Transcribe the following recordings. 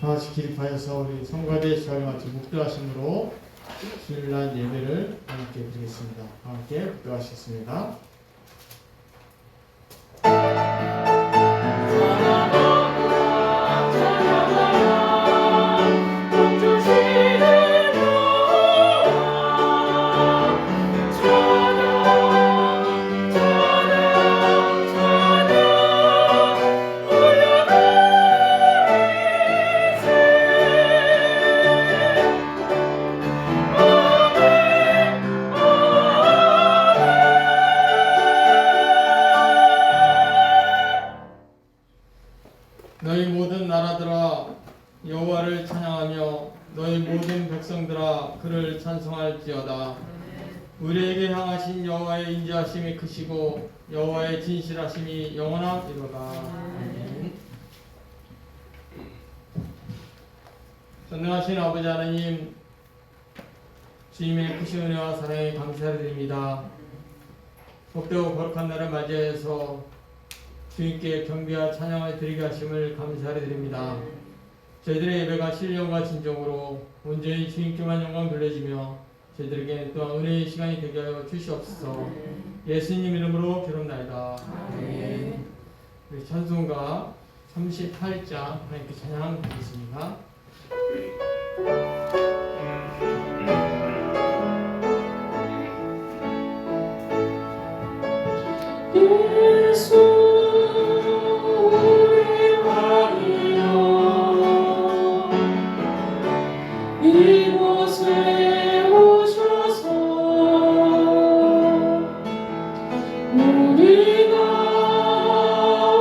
다같이 기립하여서 우리 성가대 시간을 마치 묵도하심으로 주일날 예배를 함께 드리겠습니다. 함께 묵도하시겠습니다. 너희 모든 나라들아 여호와를 찬양하며 너희 모든 백성들아 그를 찬송할지어다. 우리에게 향하신 여호와의 인자하심이 크시고 여호와의 진실하심이 영원하리로다. 아멘. 전능하신 아버지 하나님, 주님의 크신 은혜와 사랑에 감사드립니다. 복되고 거룩한 날을 맞이해서 주님께 경배와 찬양을 드리게 하심을 감사드립니다. 저희들의 예배가 신령과 진정으로 온전히 주님께만 영광 돌려지며 저희들에게 또한 은혜의 시간이 되게 하여 주시옵소서. 예수님 이름으로 기도합나이다. 아멘. 우리 찬송가 38장 하나님께 찬양 드리겠습니다. 예수 이곳에 오셔서 우리가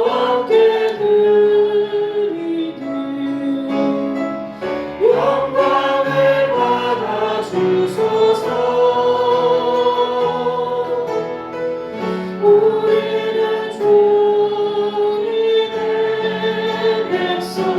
함께 드리는 영광을 받아주소서. 우리는 주님의 백성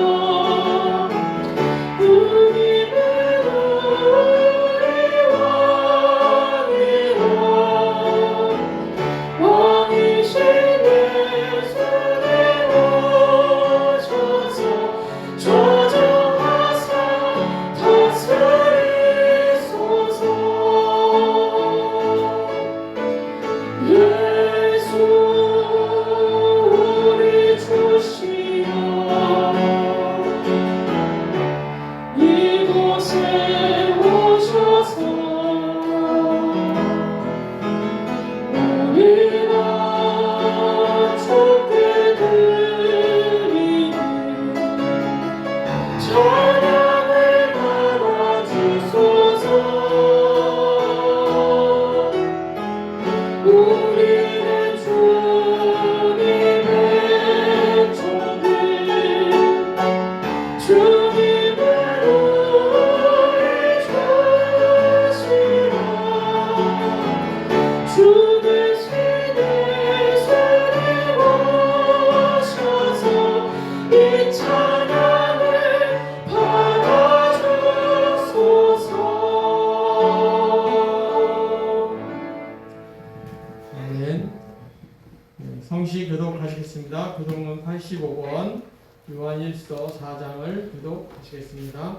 성시 교독하시겠습니다. 교독문 85권 요한일서 4장을 교독하시겠습니다.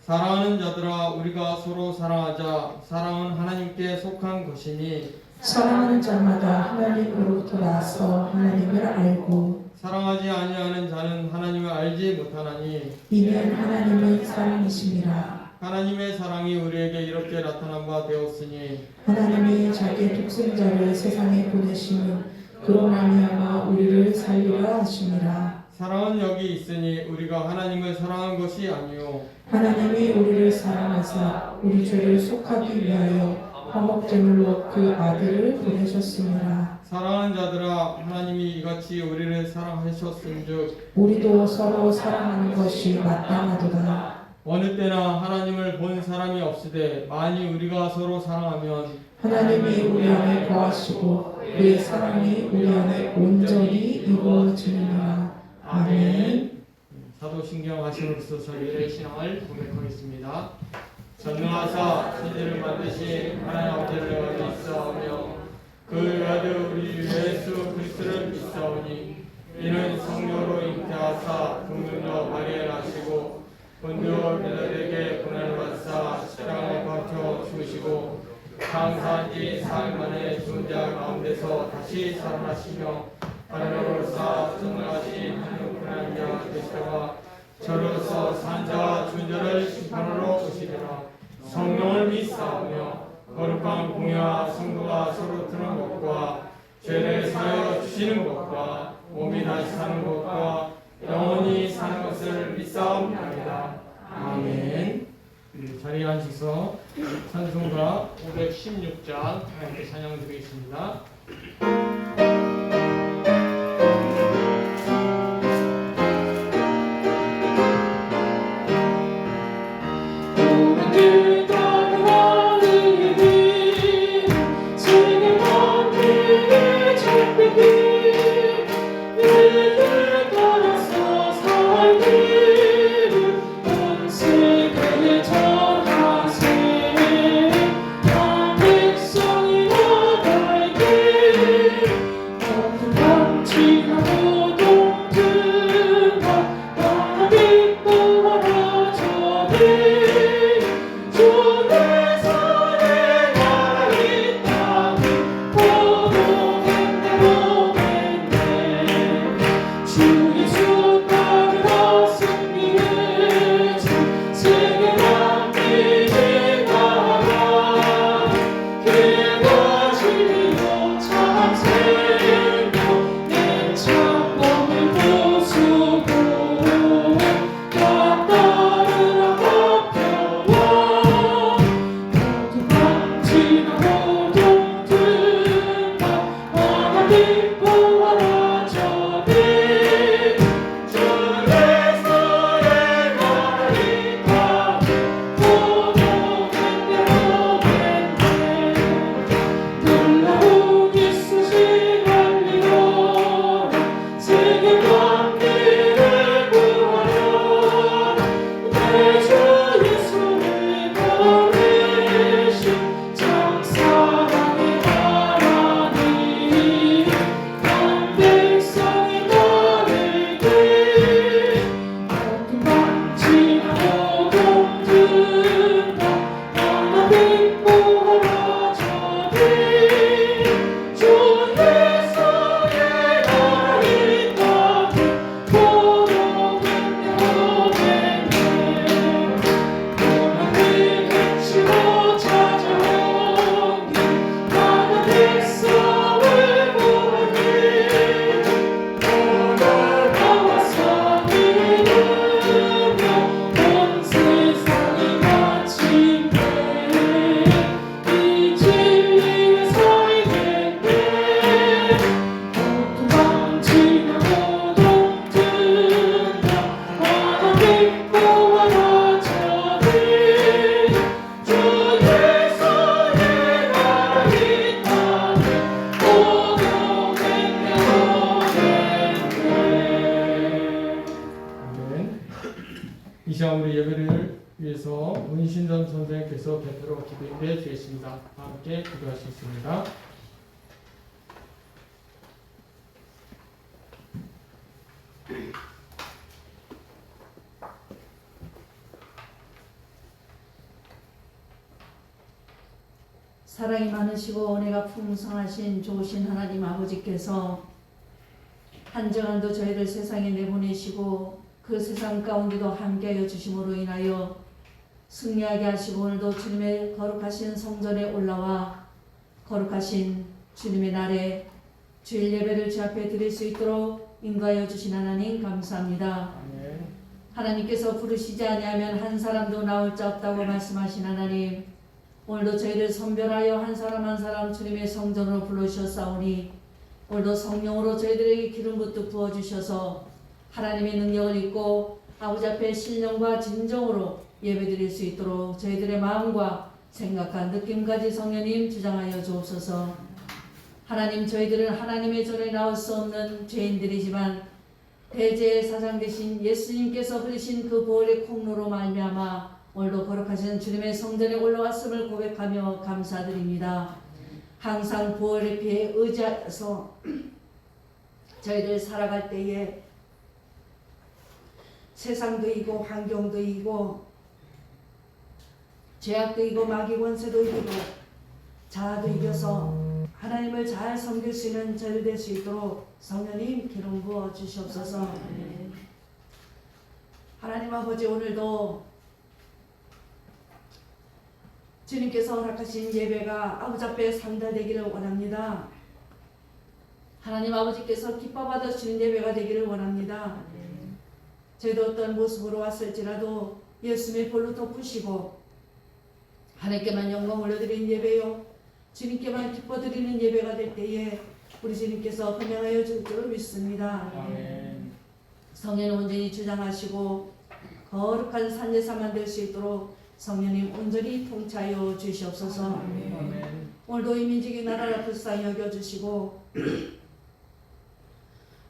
사랑하는 자들아 우리가 서로 사랑하자. 사랑은 하나님께 속한 것이니 사랑하는 자마다 하나님으로부터 나서 하나님을 알고 사랑하지 아니하는 자는 하나님을 알지 못하나니 이는 하나님은 사랑이심이라. 하나님의 사랑이 우리에게 이렇게 나타난 바 되었으니 하나님이 자기 독생자를 세상에 보내심은 그로 말미암아 우리를 살리려 하심이라. 사랑은 여기 있으니 우리가 하나님을 사랑한 것이 아니요 하나님이 우리를 사랑하사 우리 죄를 속하기 위하여 화목제물로 그 아들을 보내셨습니다. 사랑하는 자들아 하나님이 이같이 우리를 사랑하셨은즉 우리도 서로 사랑하는 것이 마땅하도다. 어느 때나 하나님을 본 사람이 없으되 만일 우리가 서로 사랑하면 하나님이 우리 안에 거하시고 그의 사랑이 우리 안에 온전히 이루어지리라. 아멘. 사도신경 하심으로써 저희의 신앙을 고백하겠습니다. 전능하사 천지를 만드신 하나님 아버지를 믿사오며 그 아들 우리 예수 그리스도를 믿사오니 이는 성령으로 잉태하사 나사 동문녀 마리아 낳으시고 본디오 빌라에게 고난을 받사 십자가에 박혀 죽으시고 장사한 지 사흘 만에 죽은 자 가운데서 다시 살아나시며 하늘으로 쌓아 전능하신 하늘 고난한 자 되시다가 저로서 산자와 죽은 자를 심판으로 오시리라. 성령을 믿사오며 거룩한 공회와 성도가 서로 드는 것과 죄를 사하여 주시는 것과 몸이 다시 사는 것과 영원히 사는 것을 믿사옵나이다. 아멘. 자리에 앉으셔서 찬송가 516장 함께 찬양 드리겠습니다. 이 시간 우리 예배를 위해서 문신전 선생님께서 대표로 기도해 주겠습니다. 함께 기도하시겠습니다. 사랑이 많으시고 은혜가 풍성하신 좋으신 하나님 아버지께서 한정한도 저희를 세상에 내보내시고 그 세상 가운데도 함께하여 주심으로 인하여 승리하게 하시고 오늘도 주님의 거룩하신 성전에 올라와 거룩하신 주님의 날에 주일 예배를 주 앞에 드릴 수 있도록 인도하여 주신 하나님 감사합니다. 아멘. 하나님께서 부르시지 아니하면 한 사람도 나올 자 없다고 말씀하신 하나님, 오늘도 저희를 선별하여 한 사람 한 사람 주님의 성전으로 불러주셨사오니 오늘도 성령으로 저희들에게 기름 부터 부어주셔서 하나님의 능력을 입고 아버지 앞에 신령과 진정으로 예배드릴 수 있도록 저희들의 마음과 생각과 느낌까지 성령님 주장하여 주옵소서. 하나님, 저희들은 하나님의 전에 나올 수 없는 죄인들이지만 대제의 사장 되신 예수님께서 흘리신 그 보혈의 콩로로 말미암아 오늘도 거룩하신 주님의 성전에 올라왔음을 고백하며 감사드립니다. 항상 보혈의 피에 의지하여서 저희들 살아갈 때에 세상도 이고 환경도 이고 죄악도 이고 마귀 권세도 이기고 자아도 이겨서 하나님을 잘 섬길 수 있는 저희 될 수 있도록 성령님 기름 부어 주시옵소서. 하나님 아버지, 오늘도 주님께서 허락하신 예배가 아버지 앞에 상달되기를 원합니다. 하나님 아버지께서 기뻐 받으시는 예배가 되기를 원합니다. 저희도 어떤 모습으로 왔을지라도 예수님의 볼로 덮으시고 하나님께만 영광 올려드리는 예배요, 주님께만 기뻐드리는 예배가 될 때에 우리 주님께서 헌행하여 줄 줄을 믿습니다. 성령님 온전히 주장하시고 거룩한 산제사 만들 수 있도록 성령님 온전히 통치하여 주시옵소서. 오늘도 이 민족의 나라를 불쌍히 여겨주시고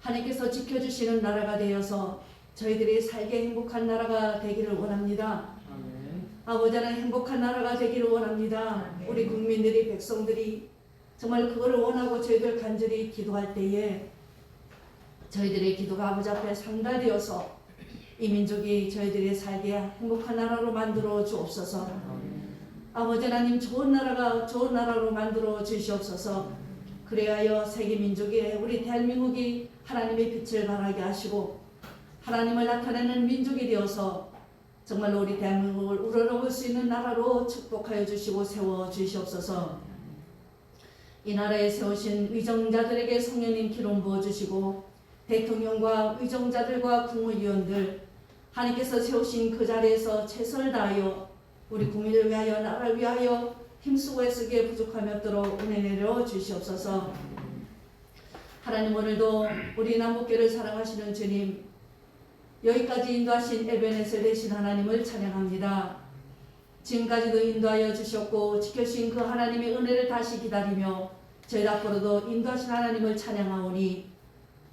하나님께서 지켜주시는 나라가 되어서 저희들이 살게 행복한 나라가 되기를 원합니다. 아버지 하나님, 행복한 나라가 되기를 원합니다. 우리 국민들이, 백성들이 정말 그거를 원하고 저희들 간절히 기도할 때에 저희들의 기도가 아버지 앞에 상달되어서 이 민족이 저희들이 살게 행복한 나라로 만들어 주옵소서. 아버지 하나님, 좋은 나라로 만들어 주시옵소서. 그래야 세계 민족이, 우리 대한민국이 하나님의 빛을 발하게 하시고 하나님을 나타내는 민족이 되어서 정말로 우리 대한민국을 우러러볼 수 있는 나라로 축복하여 주시고 세워 주시옵소서. 이 나라에 세우신 위정자들에게 성령님 기름 부어 주시고 대통령과 위정자들과 국무위원들 하나님께서 세우신 그 자리에서 최선을 다하여 우리 국민을 위하여 나라를 위하여 힘쓰고 애쓰기에 부족함이 없도록 은혜 내려 주시옵소서. 하나님, 오늘도 우리 남북교를 사랑하시는 주님, 여기까지 인도하신 에베네셀 되신 하나님을 찬양합니다. 지금까지도 인도하여 주셨고 지켜주신 그 하나님의 은혜를 다시 기다리며 저희 앞으로도 인도하신 하나님을 찬양하오니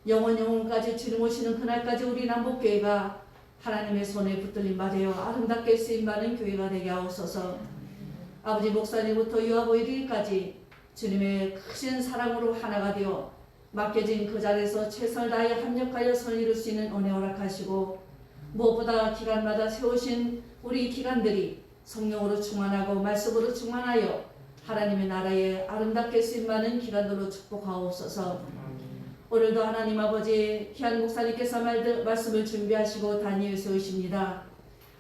영원까지 주님 오시는 그날까지 우리 남북교회가 하나님의 손에 붙들림 받아요 아름답게 쓰임받는 교회가 되게 하옵소서. 아버지, 목사님부터 유아부 이르기까지 주님의 크신 사랑으로 하나가 되어 맡겨진 그 자리에서 최선을 다하여 합력하여 선을 이룰 수 있는 은혜 허락하시고 무엇보다 기간마다 세우신 우리 기간들이 성령으로 충만하고 말씀으로 충만하여 하나님의 나라에 아름답게 쓰임받는 기간들로 축복하옵소서. 오늘도 하나님 아버지, 귀한 목사님께서 말씀을 준비하시고 단위에 세우십니다.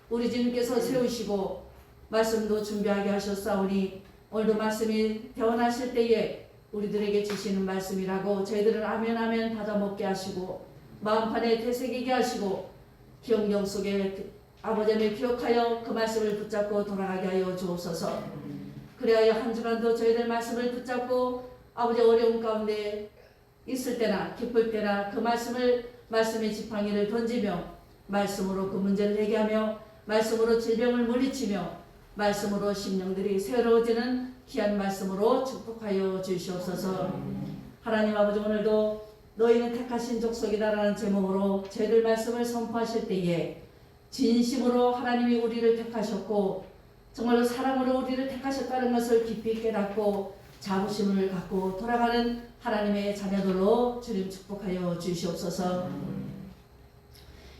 우리 주님께서 세우시고 말씀도 준비하게 하셨사오니 오늘도 말씀이 대원하실 때에 우리들에게 주시는 말씀이라고 저희들은 아멘 아멘 받아먹게 하시고 마음판에 되새기게 하시고 기억력 속에 아버지를 기억하여 그 말씀을 붙잡고 돌아가게 하여 주옵소서. 그래야 한 주간도 저희들 말씀을 붙잡고 아버지 어려운 가운데 있을 때나 기쁠 때나 그 말씀의 지팡이를 던지며 말씀으로 그 문제를 해결하며 말씀으로 질병을 물리치며 말씀으로 심령들이 새로워지는 귀한 말씀으로 축복하여 주시옵소서. 하나님 아버지, 오늘도 너희는 택하신 족속이다라는 제목으로 저희들 말씀을 선포하실 때에 진심으로 하나님이 우리를 택하셨고 정말로 사랑으로 우리를 택하셨다는 것을 깊이 깨닫고 자부심을 갖고 돌아가는 하나님의 자녀들로 주님 축복하여 주시옵소서.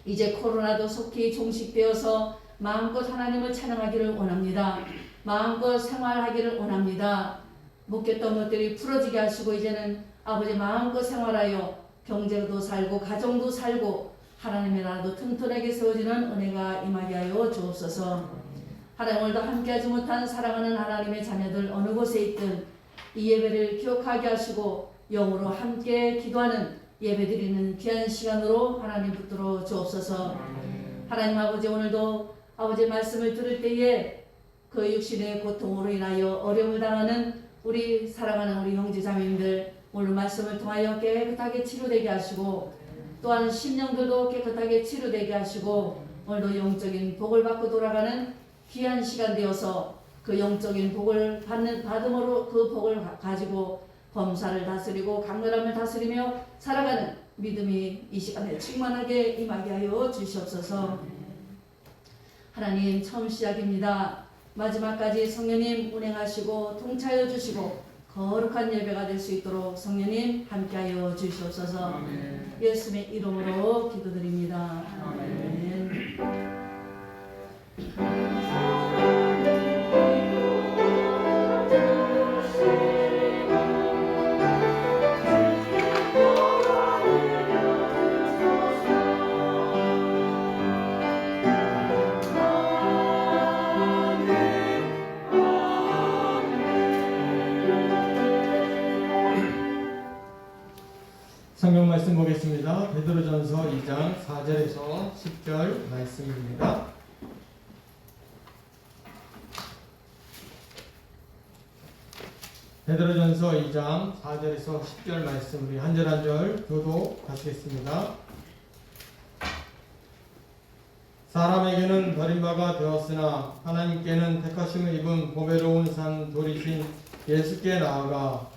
이제 코로나도 속히 종식되어서 마음껏 하나님을 찬양하기를 원합니다. 마음껏 생활하기를 원합니다. 묶였던 것들이 풀어지게 하시고 이제는 아버지 마음껏 생활하여 경제도 살고 가정도 살고 하나님의 나라도 튼튼하게 세워지는 은혜가 임하게 하여 주옵소서. 하나님, 오늘도 함께하지 못한 사랑하는 하나님의 자녀들 어느 곳에 있든 이 예배를 기억하게 하시고 영으로 함께 기도하는 예배드리는 귀한 시간으로 하나님 붙들어 주옵소서. 하나님 아버지, 오늘도 아버지 말씀을 들을 때에 그 육신의 고통으로 인하여 어려움을 당하는 우리 사랑하는 우리 형제자매님들 오늘 말씀을 통하여 깨끗하게 치료되게 하시고 또한 심령들도 깨끗하게 치료되게 하시고 오늘도 영적인 복을 받고 돌아가는 귀한 시간 되어서 그 영적인 복을 받음으로 그 복을 가지고 범사를 다스리고 강렬함을 다스리며 살아가는 믿음이 이 시간에 충만하게 임하게 하여 주시옵소서. 하나님, 처음 시작입니다. 마지막까지 성령님 운행하시고 통치하여 주시고 거룩한 예배가 될 수 있도록 성령님 함께하여 주시옵소서. 아멘. 예수님의 이름으로 기도드립니다. 아멘. 성경 말씀 보겠습니다. 베드로전서 2장 4절에서 10절 말씀입니다. 베드로전서 2장 4절에서 10절 말씀 우리 한 절 한 절 교독하시겠습니다. 사람에게는 버림바가 되었으나 하나님께는 택하심을 입은 보배로운 산 돌이신 예수께 나아가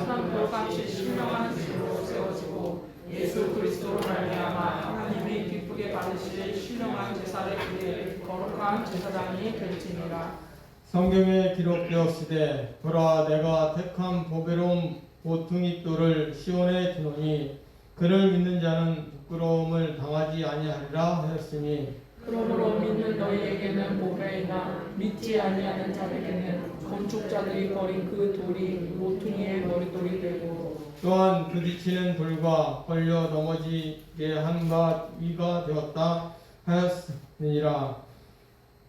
참 돌같이 신령한 집으로 세워지고 예수 그리스도로 말미암아 하나님이 기쁘게 받으실 신령한 제사를 드릴 거룩한 제사장이 될지니라. 성경에 기록되었으되 보라 내가 택한 보배로운 보퉁이 돌을 시온에 두노니 그를 믿는 자는 부끄러움을 당하지 아니하리라 하였으니 그러므로 믿는 너희에게는 보배이나 믿지 아니하는 자에게는 건축자들이 버린 그 돌이 모퉁이의 머릿돌이 되고 또한 부딪히는 돌과 걸려 넘어지게 한 바 위가 되었다 하였느니라.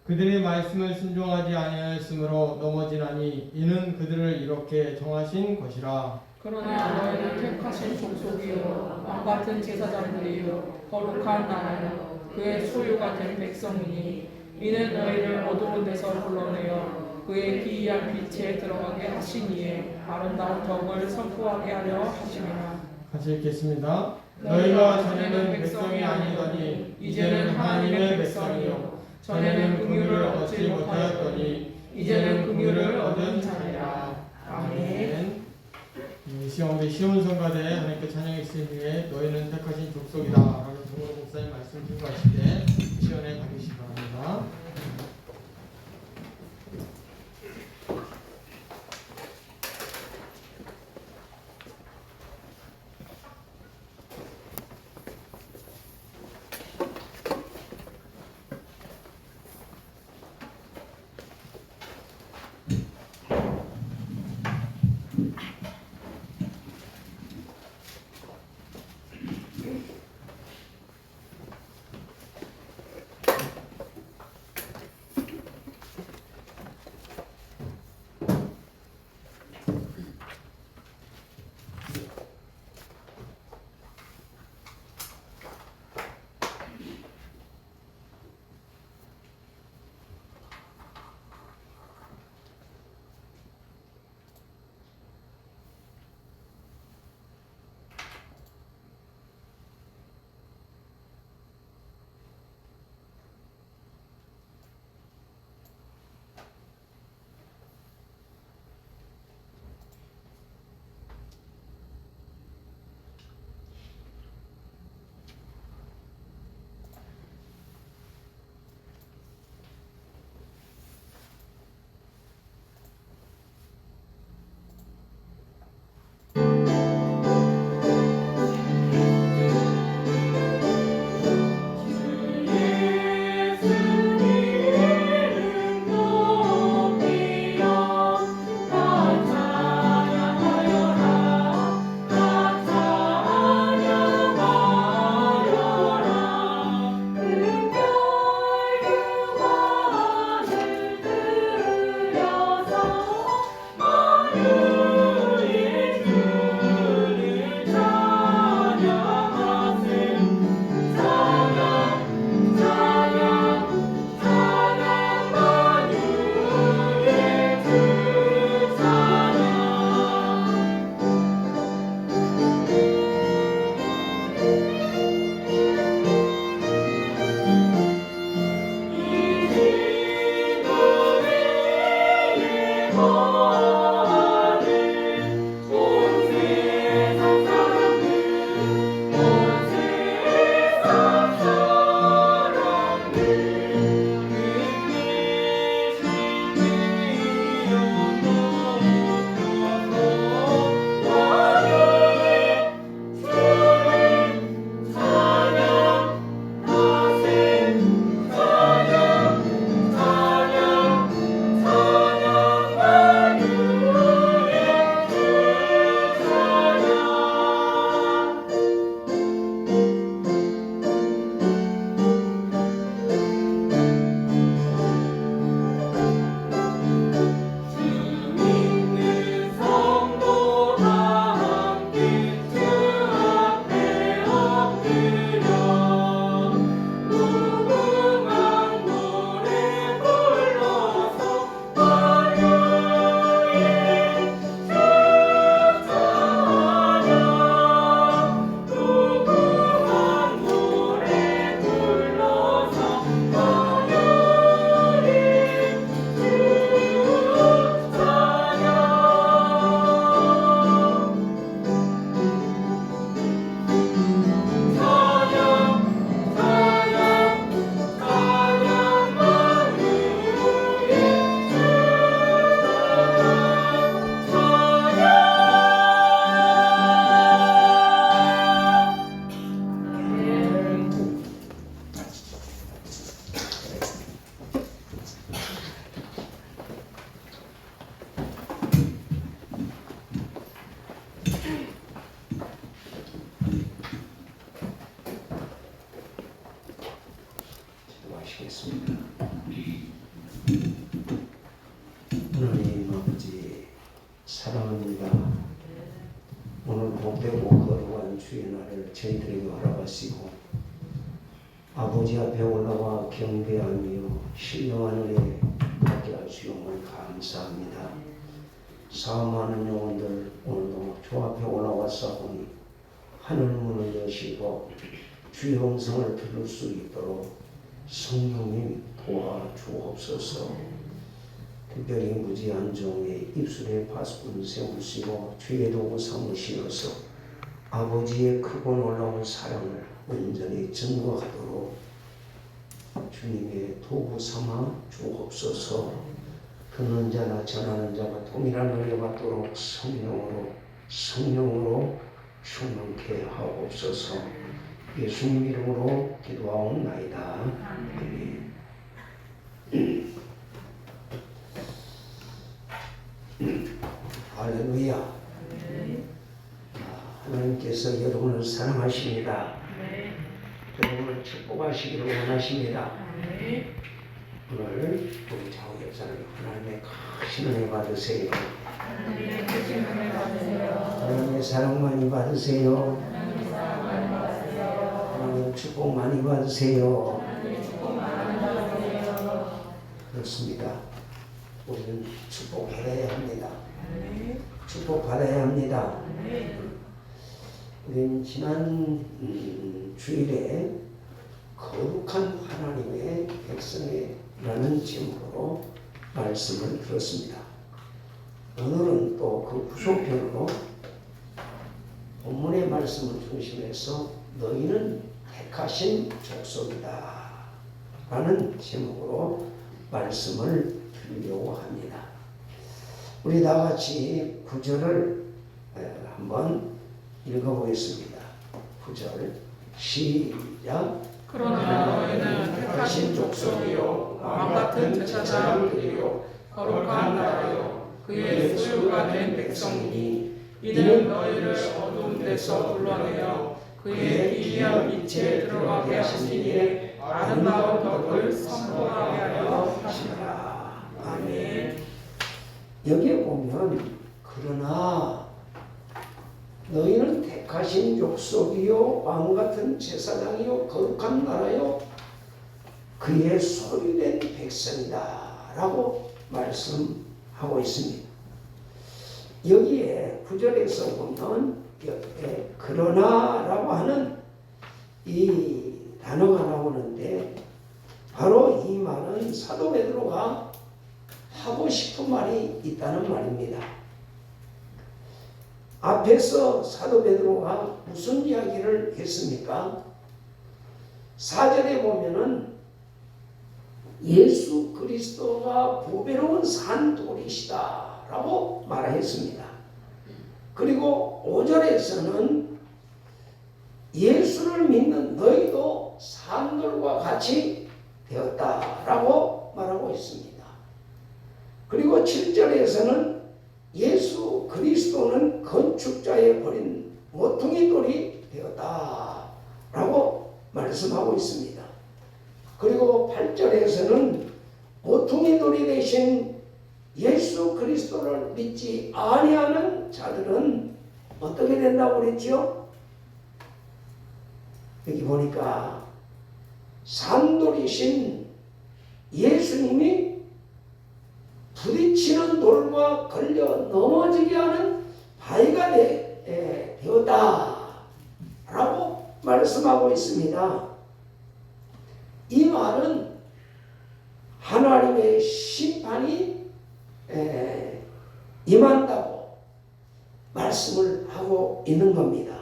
그들의 말씀을 순종하지 아니하였으므로 넘어지나니 이는 그들을 이렇게 정하신 것이라. 그러나 너희는 택하신 족속이요 왕같은 제사장들이요 거룩한 나라요 그의 소유가 된 백성이니 이는 너희를 어두운 데서 불러내어 그의 기이한 빛에 들어가게 하시니에 아름다운 덕을 선포하게 하려 하심이라. 같이 읽겠습니다. 너희가 전에는 백성이 아니더니 이제는 하나님의 백성이요 전에는 긍휼을 얻지 못하였더니 이제는 긍휼을 얻은 자니라. 아멘. 이 시간 우리 시온 성가대 하나님께 찬양의 있으니 너희는 택하신 족속이다 라는 동으로 목사님 말씀 증거하실 때 시온에 가주시기 바랍니다. 오늘 복되고 거룩한 주의 날을 저희들에게 허락하시고 아버지 앞에 올라와 경배하며 신령한 은혜 받게 하시옵을 감사합니다. 사망하는 영혼들 오늘도 주 앞에 올라왔사오니 하늘 문을 여시고 주의 음성을 들을 수 있도록 성령님 도와주옵소서. 특별히 무지한 종의 입술에 파수꾼 세우시고 주의 도구 삼으시어서 아버지의 크고 놀라운 사랑을 온전히 증거하도록 주님의 도구 삼아 주옵소서. 듣는 자나 전하는 자가 동일한 은혜 받도록 성령으로 충만케 하옵소서. 예수님 이름으로 기도하옵나이다. 아멘. 할렐루야. 하나님께서 여러분을 사랑하십니다. 여러분을 축복하시기를 원하십니다. 오늘 우리 좌우역사는 하나님의 크신 은혜 받으세요. 하나님의 사랑 많이 받으세요. 하나님의 축복 많이 받으세요. 그렇습니다. 우리는 축복받아야 합니다. 축복받아야 합니다. 우리는 지난 주일에 거룩한 하나님의 백성이라는 제목으로 말씀을 들었습니다. 오늘은 또 그 부속편으로 본문의 말씀을 중심해서 너희는 택하신 족속이다 라는 제목으로 말씀을 드리려고 합니다. 우리 다 같이 9절을 한번 읽어보겠습니다. 9절 시작. 그러나 너희는 택하신 족속이요 왕같은 제사장들이요 거룩한 나라요 그의 소유가 된 백성이니 이는 너희를 어두운 데서 불러내어 그의 기이한 빛에 들어가게 하시니 아름다운 덕을 선포하게 하려 하시라. 아멘. 여기에 보면 그러나 너희는 택하신 족속이요 왕같은 제사장이요 거룩한 나라요 그의 소유된 백성이다 라고 말씀하고 있습니다. 여기에 9절에서 보면 여기에 그러나 라고 하는 이 단어가 나오는데 바로 이 말은 사도 베드로가 하고 싶은 말이 있다는 말입니다. 앞에서 사도 베드로가 무슨 이야기를 했습니까? 4절에 보면은 예수 그리스도가 보배로운 산돌이시다 라고 말했습니다. 그리고 5절에서는 예수를 믿는 너희도 산돌과 같이 되었다 라고 말하고 있습니다. 그리고 7절에서는 예수 그리스도는 건축자의 버린 모퉁이 돌이 되었다 라고 말씀하고 있습니다. 그리고 8절에서는 모퉁이 돌이 되신 예수 그리스도를 믿지 아니하는 자들은 어떻게 된다고 그랬지요? 여기 보니까 산돌이신 예수님이 부딪히는 돌과 걸려 넘어지게 하는 바위가 되었다 라고 말씀하고 있습니다. 이 말은 하나님의 심판이 임한다고 말씀을 하고 있는 겁니다.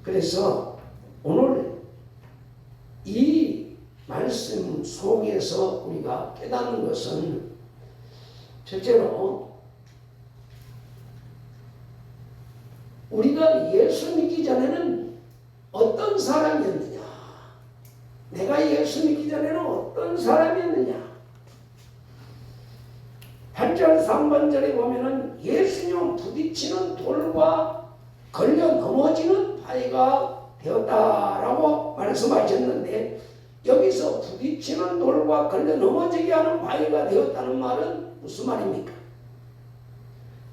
그래서 오늘 이 말씀 속에서 우리가 깨닫는 것은 첫째로 우리가 예수 믿기 전에는 어떤 사람이었느냐, 내가 예수 믿기 전에는 어떤 사람이었느냐. 8절 상반절에 보면은 예수님 부딪히는 돌과 걸려 넘어지는 바위가 되었다라고 말씀하셨는데, 여기서 부딪히는 돌과 걸려 넘어지게 하는 바위가 되었다는 말은 무슨 말입니까?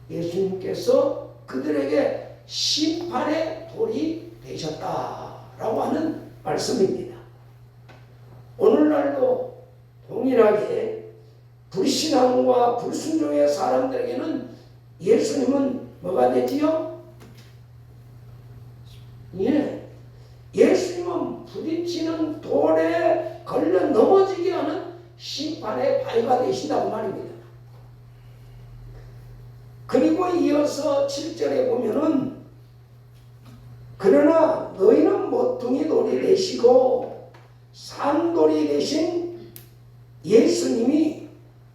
예수님께서 그들에게 심판의 돌이 되셨다라고 하는 말씀입니다. 오늘날도 동일하게 불신앙과 불순종의 사람들에게는 예수님은 뭐가 되지요? 예, 예수님은 부딪히는 돌에 걸려 넘어지게 하는 심판의 바위가 되신다고 말입니다. 그리고 이어서 7절에 보면은 그러나 너희는 모퉁이 돌이 되시고 산돌이 되신 예수님이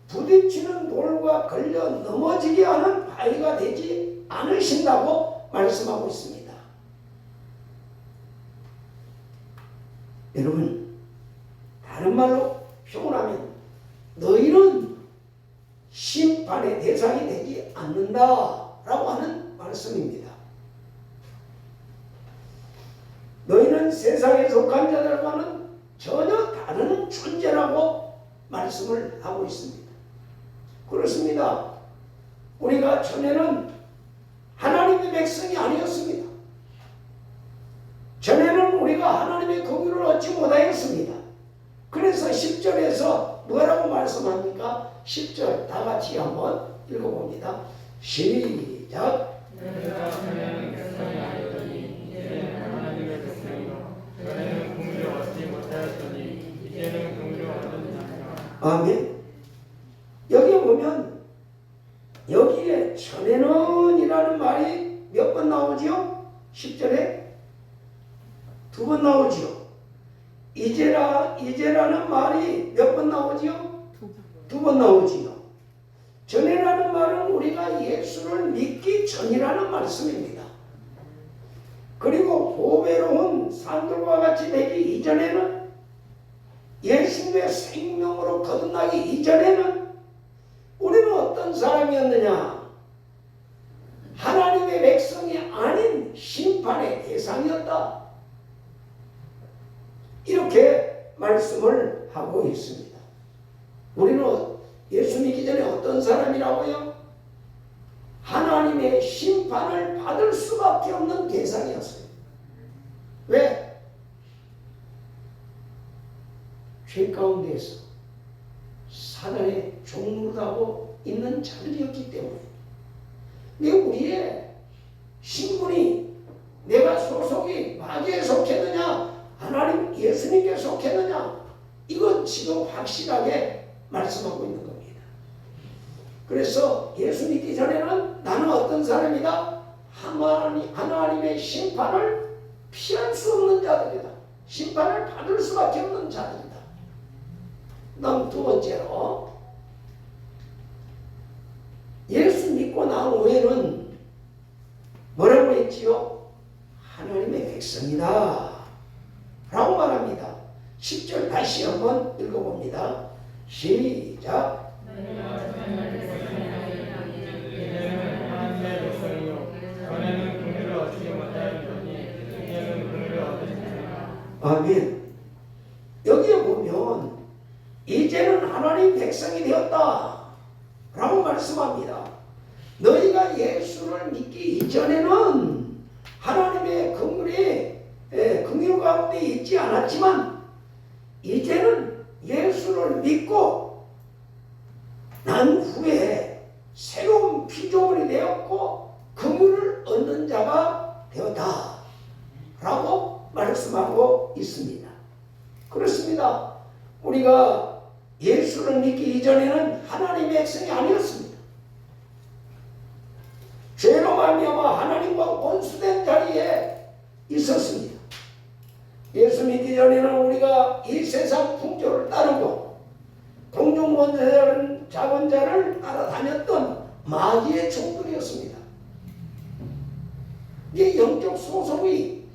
부딪히는 돌과 걸려 넘어지게 하는 바위가 되지 않으신다고 말씀하고 있습니다. 여러분, 다른 말로 표현하면 너희는 심판의 대상이 되지 않는다라고 하는 말씀입니다. 너희는 세상에 속한 자들과는 전혀 다른 존재라고 말씀을 하고 있습니다. 그렇습니다. 우리가 전에는 하나님의 백성이 아니었습니다. 전에는 우리가 하나님의 긍휼을 얻지 못하였습니다. 그래서 10절에서 뭐라고 말씀합니까? 10절 다 같이 한번 읽어봅니다. 시작. 너희가 전에는 백성이 아니더니 이제는 하나님의 백성이요 전에는 긍휼을 얻지 못하였더니 이제는 긍휼을 얻은 자니라. 아멘. 여기 보면 여기에 전에는 이라는 말이 몇 번 나오지요? 10절에 2번 나오지요. 이제라는 말이 몇 번 나오지요? 2번 나오지요. 전이라는 말은 우리가 예수를 믿기 전이라는 말씀입니다. 그리고 보배로운 산들과 같이 되기 이전에는, 예수님의 생명으로 거듭나기 이전에는 우리는 어떤 사람이었느냐? 하나님의 백성이 아닌 심판의 대상이었다. 이렇게 말씀을 하고 있습니다. 우리는 예수 믿기 전에 어떤 사람이라고요? 하나님의 심판을 받을 수밖에 없는 대상이었어요. 왜? 죄 가운데서 사단의 종노릇하고 있는 자들이었기 때문에. 근데 우리의 신분이, 내가 소속이 마귀에 속했느냐 하나님 예수님께 속했느냐, 이건 지금 확실하게 말씀하고 있는 겁니다. 그래서 예수 믿기 전에는 나는 어떤 사람이다? 하나님의 심판을 피할 수 없는 자들이다. 심판을 받을 수밖에 없는 자들이다. 다음 두 번째로, 예수 믿고 난 후에는 뭐라고 했지요? 하나님의 백성이다 라고 말합니다. 10절 다시 한번 읽어봅니다. 시작. 이제는 하나님의 백성이요 전에는 긍휼을 얻지 못하였더니 이제는 긍휼을 얻은 자니라. 아멘. 여기에 보면 이제는 하나님 백성이 되었다 라고 말씀합니다. 너희가 예수를 믿기 이전에는 하나님의 긍휼 가운데 있지 않았지만, 이제는 예수를 믿고 난 후에 새로운 피조물이 되었고 긍휼을 얻는 자가 되었다 라고 말씀하고 있습니다. 그렇습니다. 우리가 예수를 믿기 이전에는 하나님의 백성이 아니었습니다. 죄로 말미암아 하나님과 원수된 자리에 있었습니다. 예수 믿기 전에는 우리가 이 세상 풍조를 따르고 공중권세자는 작은 자를 따라다녔던 마귀의 종들이었습니다. 이게 영적 소속이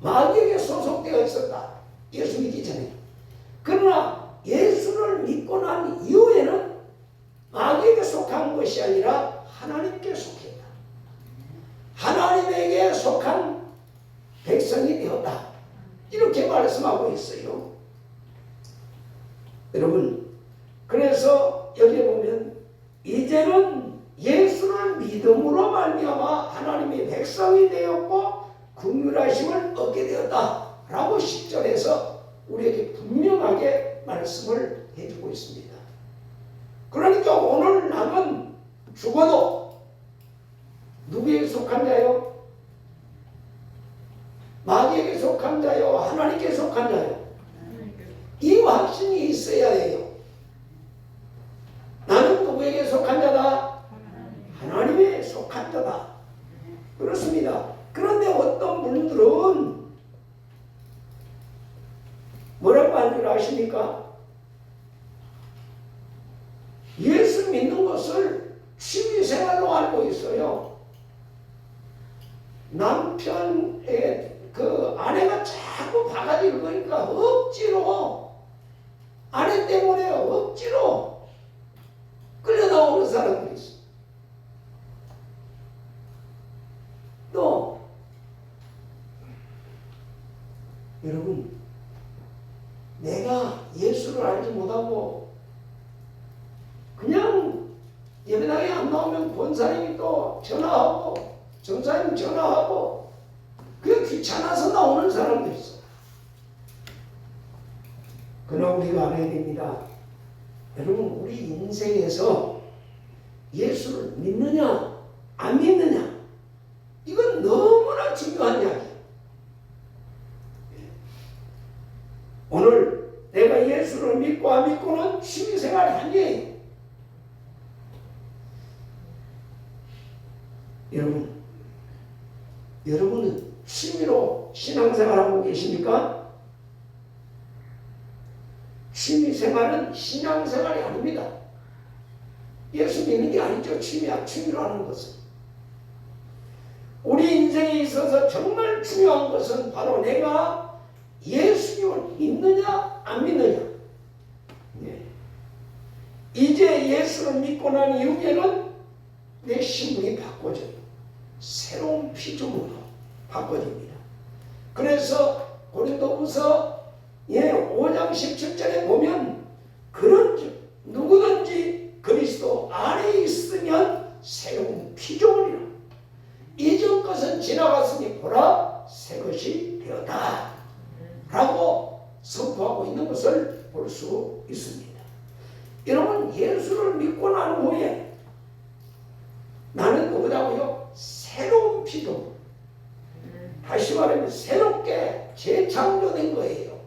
마귀에게 소속되어 있었다. 예수 믿기 전에. 그러나 예수를 믿고 난 이후에는 마귀에게 속한 것이 아니라 하나님께 속했다. 하나님에게 속한 백성이 되었다. 이렇게 말씀하고 있어요. 여러분, 그래서 여기 보면 이제는 예수를 믿음으로 말미암아 하나님의 백성이 백성이 되었고 긍휼하심을 얻게 되었다 라고 10절에서 우리에게 분명하게 말씀을 해주고 있습니다. 그러니까 오늘 남은 죽어도 누구에게 속한 자요? 마귀에게 속한 자요? 하나님께 속한 자요? 이 확신이 있어야 해요. 나는 누구에게 속한 자다? 하나님에 속한 자다. 그렇습니다. 그런데 어떤 분들은 뭐라고 하는 줄 아십니까? 예수 믿는 것을 취미생활로 알고 있어요. 남편의 그 아내가 자꾸 바가지 긁으니까 억지로 아내 때문에 억지로 끌려 나오는 사람들이 있어. 또 여러분, 내가 예수를 알지 못하고 그냥 예배당에 안 나오면 권사님이 또 전화하고 전사님 전화하고 그게 귀찮아서 나오는 사람도 있어. 그러나 우리가 알아야 됩니다. 여러분, 우리 인생에서 예수를 믿느냐 안 믿느냐 이건 너무나 중요한 이야기예요. 오늘 내가 예수를 믿고 안 믿고는 취미생활이 아니에요. 여러분은 취미로 신앙생활하고 계십니까? 취미생활은 신앙생활이 아닙니다. 예수 믿는 게 아니죠. 취미로 하는 것은. 우리 인생에 있어서 정말 중요한 것은 바로 내가 예수님을 믿느냐 안 믿느냐. 네. 이제 예수를 믿고 난 이후에는 내 신분이 바꿔져요. 새로운 피조물로 바꿔집니다. 그래서 고린도후서 5장 17절에 보면 그런즉 누구든지 그리스도 안에 있으면 새로운 피조물이라. 이전 것은 지나갔으니 보라 새 것이 되었다 라고 선포하고 있는 것을 볼 수 있습니다. 여러분, 예수를 믿고 난 후에 나는 누구라고요? 새로운 피조물. 다시 말하면 새롭게 재창조된 거예요.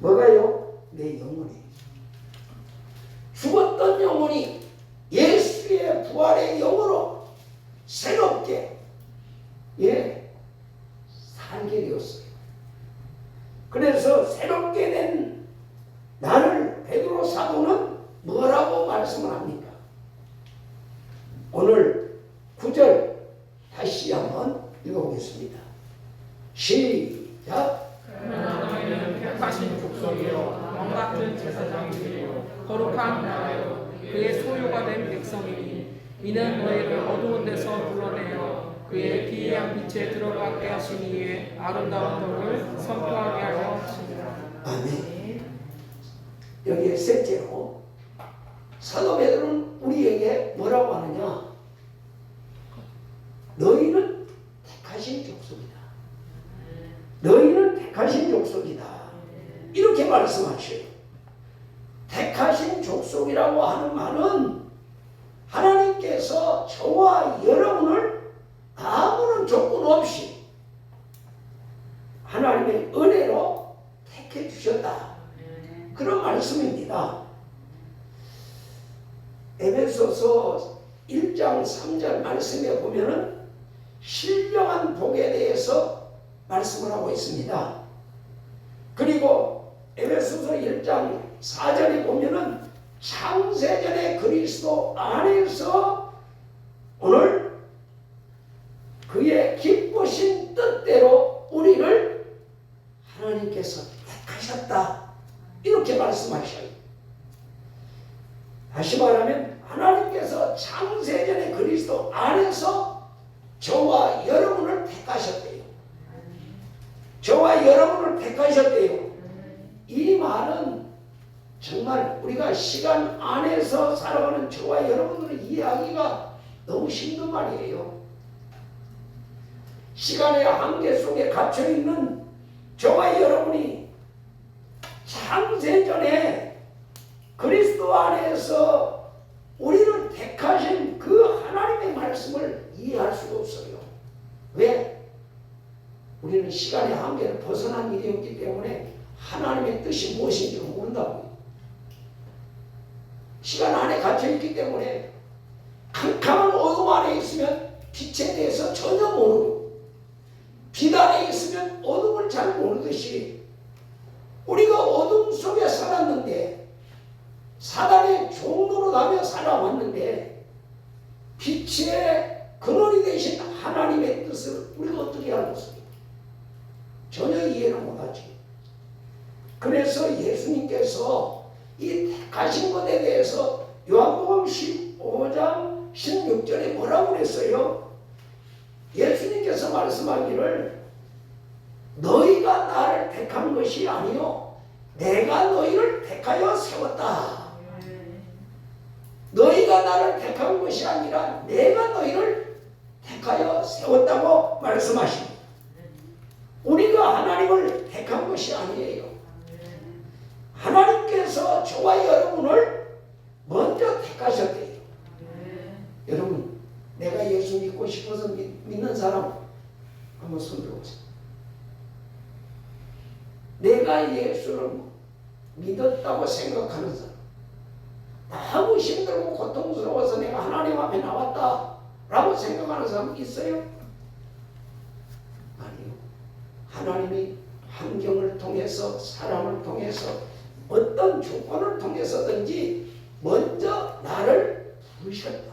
뭐가요? 내 영혼이. 죽었던 영혼이 예수의 부활의 영으로 새롭게 살게 되었어요. 그래서 새롭게 된 나를 베드로 사도는 뭐라고 말씀을 합니까? 오늘 9절 다시 한번 읽어보겠습니다. 시작. 그러나 너희는 택하신 족속이요 왕같은 제사장들이요 거룩한 나라요 그의 소유가 된 백성이니 이는 너희를 어두운 데서 불러내어 그의 기이한 빛에 들어가게 하신 이의 아름다운 덕을 선포하게 하려 하시니라. 아멘. 여기에 셋째로 사도 베드로는 우리에게 뭐라고 하느냐? 너희는 택하신 족속이다. 너희는 택하신 족속이다. 이렇게 말씀하셔요. 택하신 족속이라고 하는 말은 하나님께서 저와 여러분을 아무런 조건 없이 하나님의 은혜로 택해 주셨다. 그런 말씀입니다. 에베소서 1장 3절 말씀에 보면은 신령한 복에 대해서 말씀을 하고 있습니다. 그리고 에베소서 1장 4절에 보면은 창세전에 그리스도 안에서 오늘 그의 기쁘신 뜻대로 우리를 하나님께서 택하셨다. 이렇게 말씀하셔요. 다시 말하면 하나님께서 창세전에 그리스도 안에서 저와 여러분을 택하셨대요. 저와 여러분을 택하셨대요. 이 말은 정말 우리가 시간 안에서 살아가는 저와 여러분들을 이해하기가 너무 힘든 말 시간의 한계 속에 갇혀있는 저와 여러분이 창세전에 그리스도 안에서 우리를 택하신 그 하나님의 말씀을 이해할 수가 없어요. 왜? 우리는 시간의 한계를 벗어난 일이었기 때문에 하나님의 뜻이 무엇인지 모른다고요. 시간 안에 갇혀있기 때문에 캄캄한 어둠 안에 있으면 빛에 대해서 전혀 모르고 빛 안에 있으면 어둠을 잘 모르듯이 우리가 어둠 속에 살았는데 사단의 종로로 가며 살아왔는데 빛의 근원이 되신 하나님의 뜻을 우리가 어떻게 알고 있습니까? 전혀 이해를 못하지. 그래서 예수님께서 이 택하신 것에 대해서 요한복음 15장 16절에 뭐라고 그랬어요? 예수님께서 말씀하기를 너희가 나를 택한 것이 아니요 내가 너희를 택하여 세웠다. 너희가 나를 택한 것이 아니라 내가 너희를 택하여 세웠다고 말씀하십니다. 우리가 하나님을 택한 것이 아니에요. 하나님께서 저와 여러분을 먼저 택하셨대요. 여러분, 내가 예수 믿고 싶어서 믿는 사람 한번 손 들어보세요. 내가 예수를 믿었다고 생각하는 사람, 너무 힘들고 고통스러워서 내가 하나님 앞에 나왔다 라고 생각하는 사람 있어요? 아니요. 하나님이 환경을 통해서, 사람을 통해서, 어떤 조건을 통해서든지 먼저 나를 부르셨다.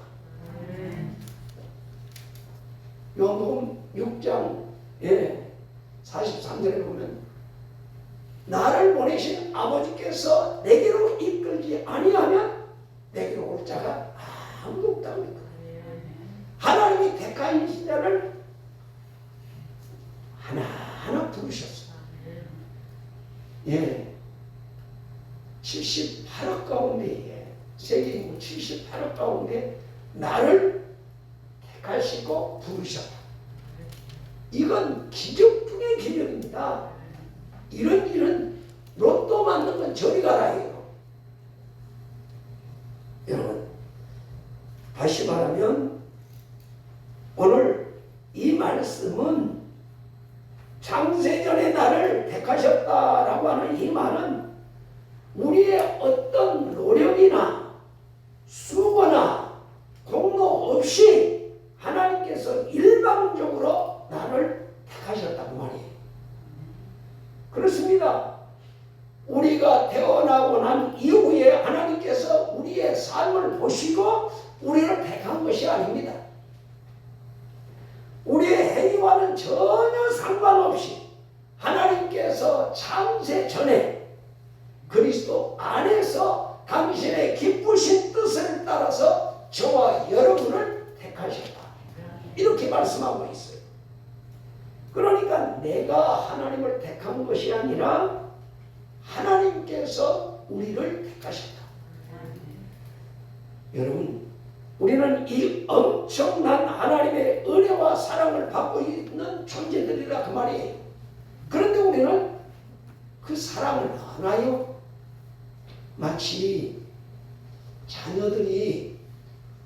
요한복음 6장 43절에 보면 나를 보내신 아버지께서 내게로 이끌지 아니하면 내게로 올 자가 아무도 없다고 했거든요. 하나님이 택하신 자를 하나하나 부르셨어요. 78억 가운데, 세계 인구 78억 가운데 나를 택하시고 부르셨다. 이건 기적 중의 기적입니다. 이런 일은 로또 맞는 건 저리 가라예요. 여러분, 다시 말하면 오늘 이 말씀은 창세전에 나를 택하셨다라고 하는 이 말은 우리의 어떤 노력이나 수고나 공로 없이 하나님께서 일방적으로 나를 택하셨다고 말이에요. 그렇습니다. 우리가 태어나고 난 이후에 하나님께서 우리의 삶을 보시고 우리를 택한 것이 아닙니다. 우리의 행위와는 전혀 상관없이 하나님께서 창세 전에 그리스도 안에서 당신의 기쁘신 뜻을 따라서 저와 여러분을 택하셨다. 이렇게 말씀하고 있어요. 그러니까 내가 하나님을 택한 것이 아니라 하나님께서 우리를 택하셨다. 여러분, 우리는 이 엄청난 하나님의 은혜와 사랑을 받고 있는 존재들이라 그 말이에요. 그런데 우리는 그 사랑을 아나요? 마치 자녀들이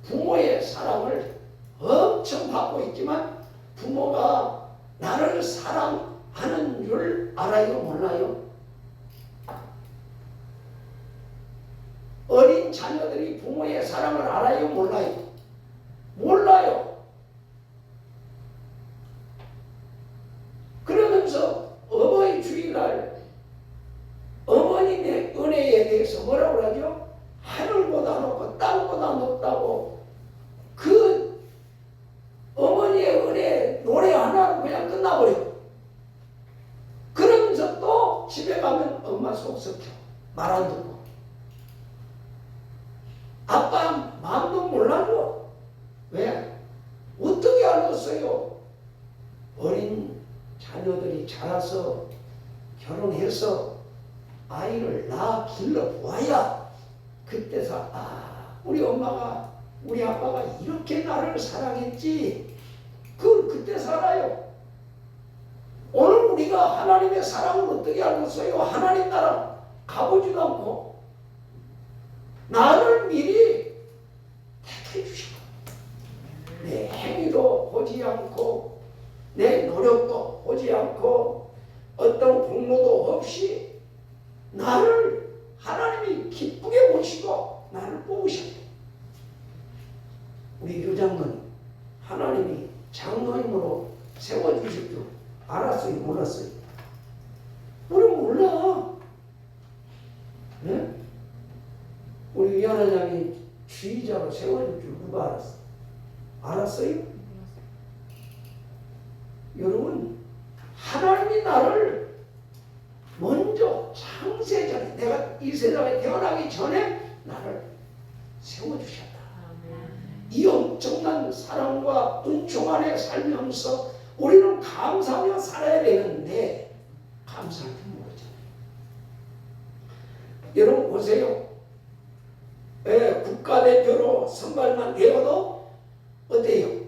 부모의 사랑을 엄청 받고 있지만 부모가 나를 사랑하는 줄 알아요? 몰라요? 어린 자녀들이 부모의 사랑을 알아요? 몰라요? 몰라요. 그러면서 어버이 주일날 어머님의 은혜에 대해서 뭐라고 하죠? 하늘보다 높고 땅보다 높다고 그 어머니의 은혜 노래 하나로 그냥 끝나버려. 그러면서 또 집에 가면 엄마 속 썩혀. 말 안 듣고. 아빠 마음도 몰라줘. 왜? 어떻게 알았어요? 어린 자녀들이 자라서 결혼해서 아이를 낳아 길러보아야 그때서 우리 엄마가 우리 아빠가 이렇게 나를 사랑했지. 그걸 그때 살아요. 하나님의 사랑을 어떻게 알겠어요? 하나님 나라 가보지도 않고 나를 미리 택해 주시고 내 행위도 보지 않고 내 노력도 보지 않고 어떤 공로도 없이 나를 하나님이 기쁘게 보시고 나를 뽑으셨대. 우리 유장로님 하나님이 장로님으로 세워주실 줄 알았어요? 몰랐어요? 우리 몰라. 네? 우리 위원회장이 주의자로 세워줄 줄 누가 알았어? 알았어요? 여러분, 하나님이 나를 먼저 창세전에 내가 이 세상에 태어나기 전에 나를 세워주셨다. 이 엄청난 사랑과 은총 안에 살면서 우리는 감사하며 살아야 되는데 감사할 줄 모르잖아요. 여러분 보세요. 국가대표로 선발만 되어도 어때요?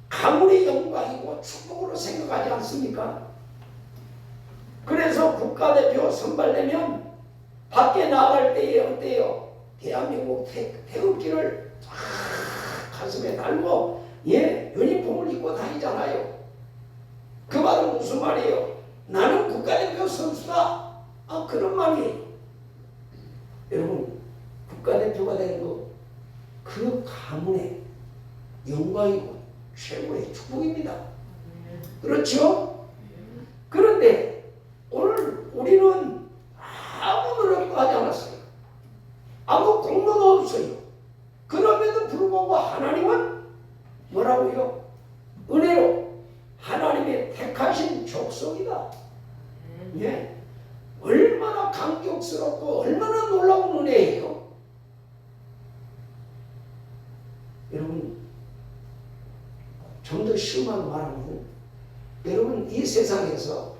가문의 영광이고 축복으로 생각하지 않습니까? 그래서 국가대표 선발되면 밖에 나갈 때에 어때요? 대한민국 태극기를 가슴에 달고 유니폼을 입고 다니잖아요. 그 말은 무슨 말이에요? 나는 국가대표 선수다. 그런 말이에요. 여러분, 국가대표가 되는 거 그 가문의 영광이고 최고의 축복입니다. 그렇죠? 그런데 오늘 우리는 아무 노력도 하지 않았어요. 아무 공로도 없어요. 그럼에도 불구하고 하나님은 뭐라고요? 은혜로 하나님의 택하신 족속이다. 예? 얼마나 감격스럽고 얼마나 놀라운 은혜예요. 여러분, 좀 더 심한 말하면 여러분 이 세상에서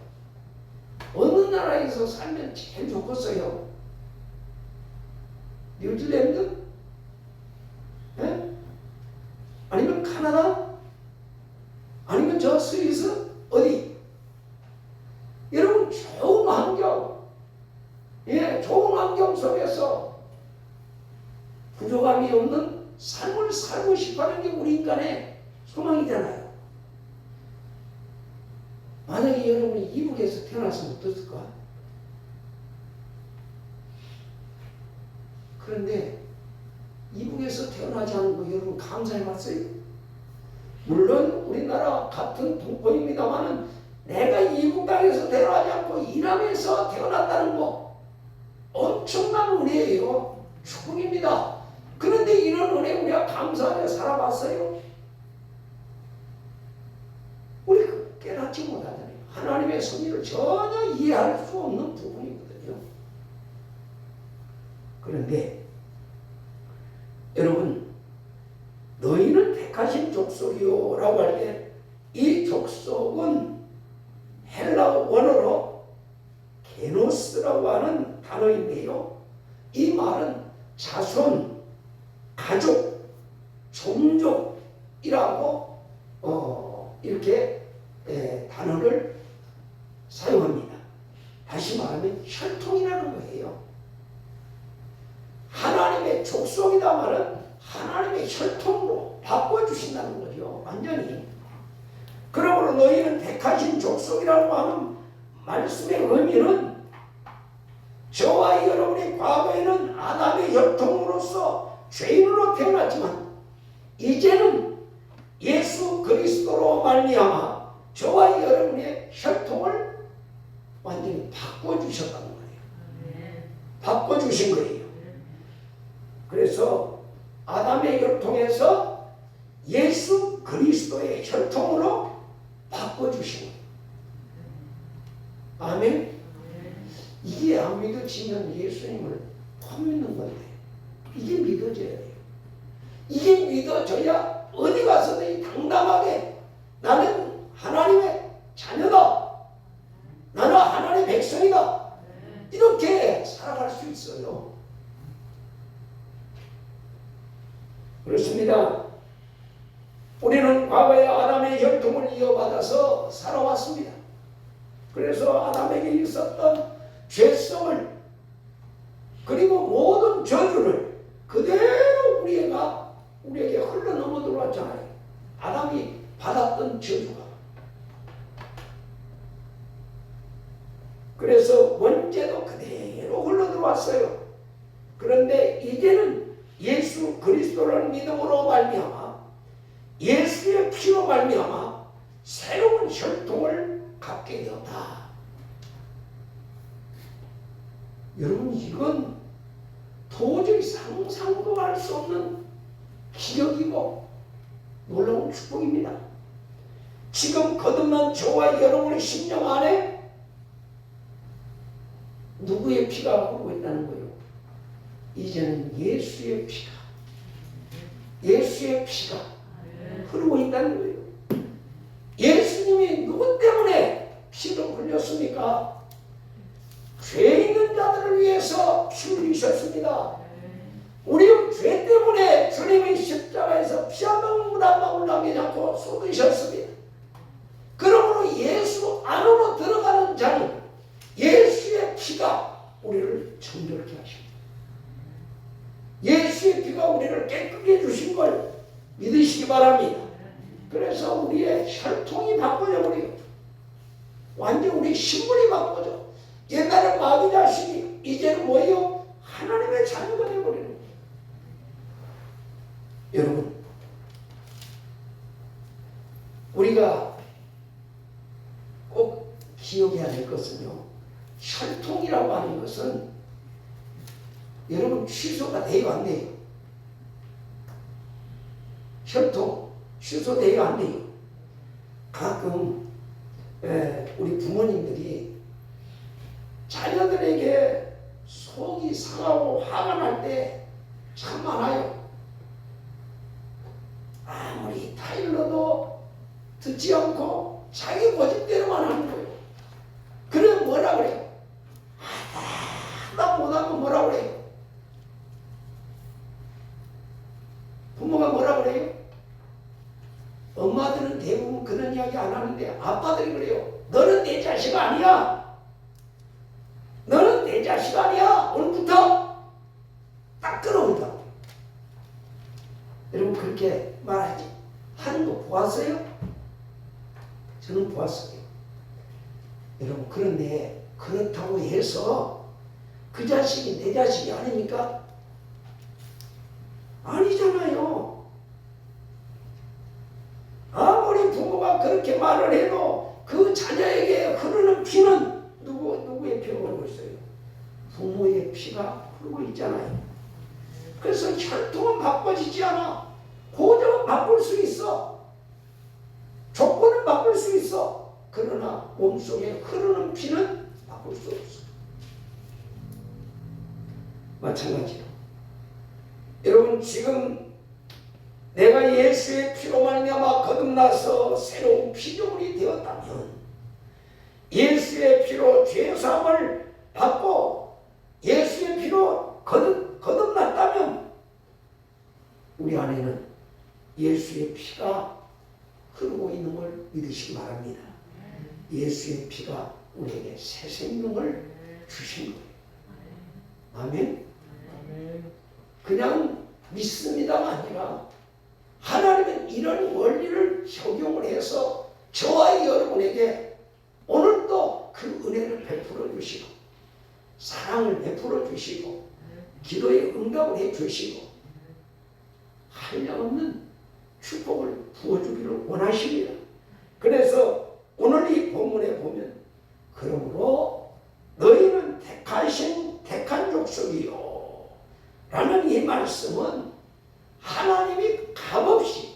어느 나라에서 살면 제일 좋겠어요? 뉴질랜드? 예? 아니면 카나다? 아니면 저 스위스? 어디? 여러분 좋은 환경, 좋은 환경 속에서 부족함이 없는 삶을 살고 싶어하는 게 우리 인간의 소망이잖아요. 만약에 여러분이 이북에서 태어났으면 어땠을까? 그런데 이북에서 태어나지 않은 거 여러분 감사해봤어요? 물론 우리나라 같은 동포입니다만은 내가 이북 땅에서 태어나지 않고 이남에서 태어났다는 거 엄청난 은혜예요. 축복입니다. 그런데 이런 은혜 우리가 감사하며 살아봤어요? 우리 깨닫지 못하잖아요. 하나님의 섭리를 전혀 이해할 수 없는 부분이거든요. 그런데 여러분, 너희는 택하신 족속이요 라고 할 때 이 족속은 헬라 원어로 게노스라고 하는 단어인데요. 이 말은 자손, 가족, 종족이라고 이렇게 단어를 사용합니다. 다시 말하면 혈통이라는 거예요. 하나님의 족속이다 말은 하나님의 혈통으로 바꿔주신다는 거죠. 완전히. 그러므로 너희는 택하신 족속이라고 하는 말씀의 의미는 저와 여러분이 과거에는 아담의 혈통으로서 죄인으로 태어났지만 이제는 예수 그리스도로 말미암아 저와 여러분의 혈통을 완전히 바꿔주셨다는 거예요. 바꿔주신 거예요. 그래서 아담의 혈통에서 예수 그리스도의 혈통으로 바꿔주신 거예요. 아멘. 이게 안 믿어지면 예수님을 못 믿는 건데 이게 믿어져야 돼요. 이게 믿어져야 어디 가서든 당당하게 나는 하나님의 자녀다. 나는 하나님의 백성이다. 이렇게 살아갈 수 있어요. 그렇습니다. 우리는 과거에 아담의 혈통을 이어받아서 살아왔습니다. 그래서 아담에게 있었던 죄성을 그리고 모든 저주를 그대로 우리에게 흘러 넘어 들어왔잖아요. 아담이 받았던 저주가. 그래서 원죄도 그대로 흘러 들어왔어요. 그런데 이제는 예수 그리스도를 믿음으로 말미암아 예수의 피로 말미암아 새로운 혈통을 갖게 되었다. 여러분, 이건 도저히 상상도 할 수 없는 기적이고 놀라운 축복입니다. 지금 거듭난 저와 여러분의 심령 안에 누구의 피가 흐르고 있다는 거예요? 이제는 예수의 피가 흐르고 있다는 거예요. 예수님이 누구 때문에 피를 흘렸습니까? 죄 있는 자들을 위해서 피를 흘리셨습니다. 우리는 죄 때문에 주님의 십자가에서 피 한 방울 한 방울 남기지 않고 쏟으셨습니다. 그러므로 예수 안으로 들어가는 자는 예수의 피가 우리를 정결케 하십니다. 예수의 피가 우리를 깨끗게 해주신 걸 믿으시기 바랍니다. 그래서 우리의 혈통이 바꿔져 버려요. 완전 우리 신분이 바꿔져. 옛날에 마귀 자식이 이제는 뭐예요? 하나님의 자녀가 되어버리는 거예요. 여러분, 우리가 꼭 기억해야 될 것은요, 혈통이라고 하는 것은 여러분 취소가 돼요, 안 돼요? 혈통 취소돼요, 안 돼요? 가끔 우리 부모님들이 자녀들에게 속이 상하고 화가 날 때 참 많아요. 아무리 타일러도 듣지 않고 자기 고집대로만 하는 거예요. 그래 뭐라 그래요? 하다 못하면 뭐라 그래요? 부모가 뭐라 그래요? 엄마들은 대부분 그런 이야기 안 하는데 아빠들이 그래요. 너는 내 자식 아니야. 너는 내 자식 아니야. 오늘부터 딱 끊어온다. 여러분 그렇게 말하지. 하는 거 보았어요? 저는 보았어요. 여러분, 그런데 그렇다고 해서 그 자식이 내 자식이 아닙니까? 아니잖아요. 아무리 부모가 그렇게 말을 해도 그 자녀에게 흐르는 피는 누구의 피가 흐르고 있어요? 부모의 피가 흐르고 있잖아요. 그래서 혈통은 바꿔지지 않아. 고정은 바꿀 수 있어. 조건은 바꿀 수 있어. 그러나 몸속에 흐르는 피는 바꿀 수 없어. 마찬가지로 여러분, 지금 내가 예수의 피로 말미암아 거듭나서 새로운 피조물이 되었다면, 예수의 피로 죄사함을 받고 예수의 피로 거듭났다면 우리 안에는 예수의 피가 흐르고 있는 걸 믿으시기 바랍니다. 예수의 피가 우리에게 새 생명을 주신 거예요. 아멘. 그냥 믿습니다가 아니라 하나님은 이런 원리를 적용을 해서 저와 여러분에게 오늘도 그 은혜를 베풀어 주시고 사랑을 베풀어 주시고 기도에 응답을 해 주시고 한량없는 축복을 부어주기를 원하십니다. 그래서 오늘 이 본문에 보면 그러므로 너희는 택한 족속이요 라는 이 말씀은 하나님이 값없이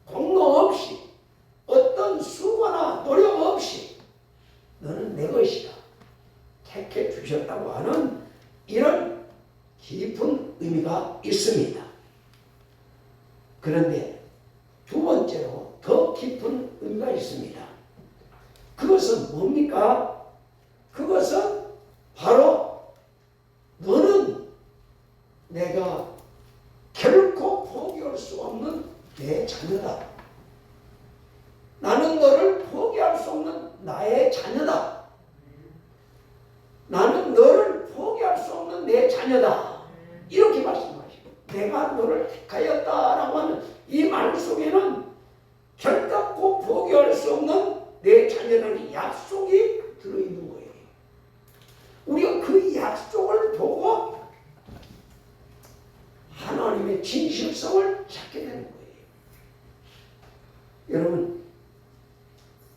공로 없이 어떤 수고나 노력 없이 너는 내 것이다 택해 주셨다고 하는 이런 깊은 의미가 있습니다. 그런데 두 번째로 더 깊은 의미가 있습니다. 그것은 뭡니까? 그것은 바로 너는 내가 결코 포기할 수 없는 내 자녀다. 나는 너를 포기할 수 없는 나의 자녀다. 내 자녀라는 약속이 들어있는 거예요. 우리가 그 약속을 보고 하나님의 진실성을 찾게 되는 거예요. 여러분,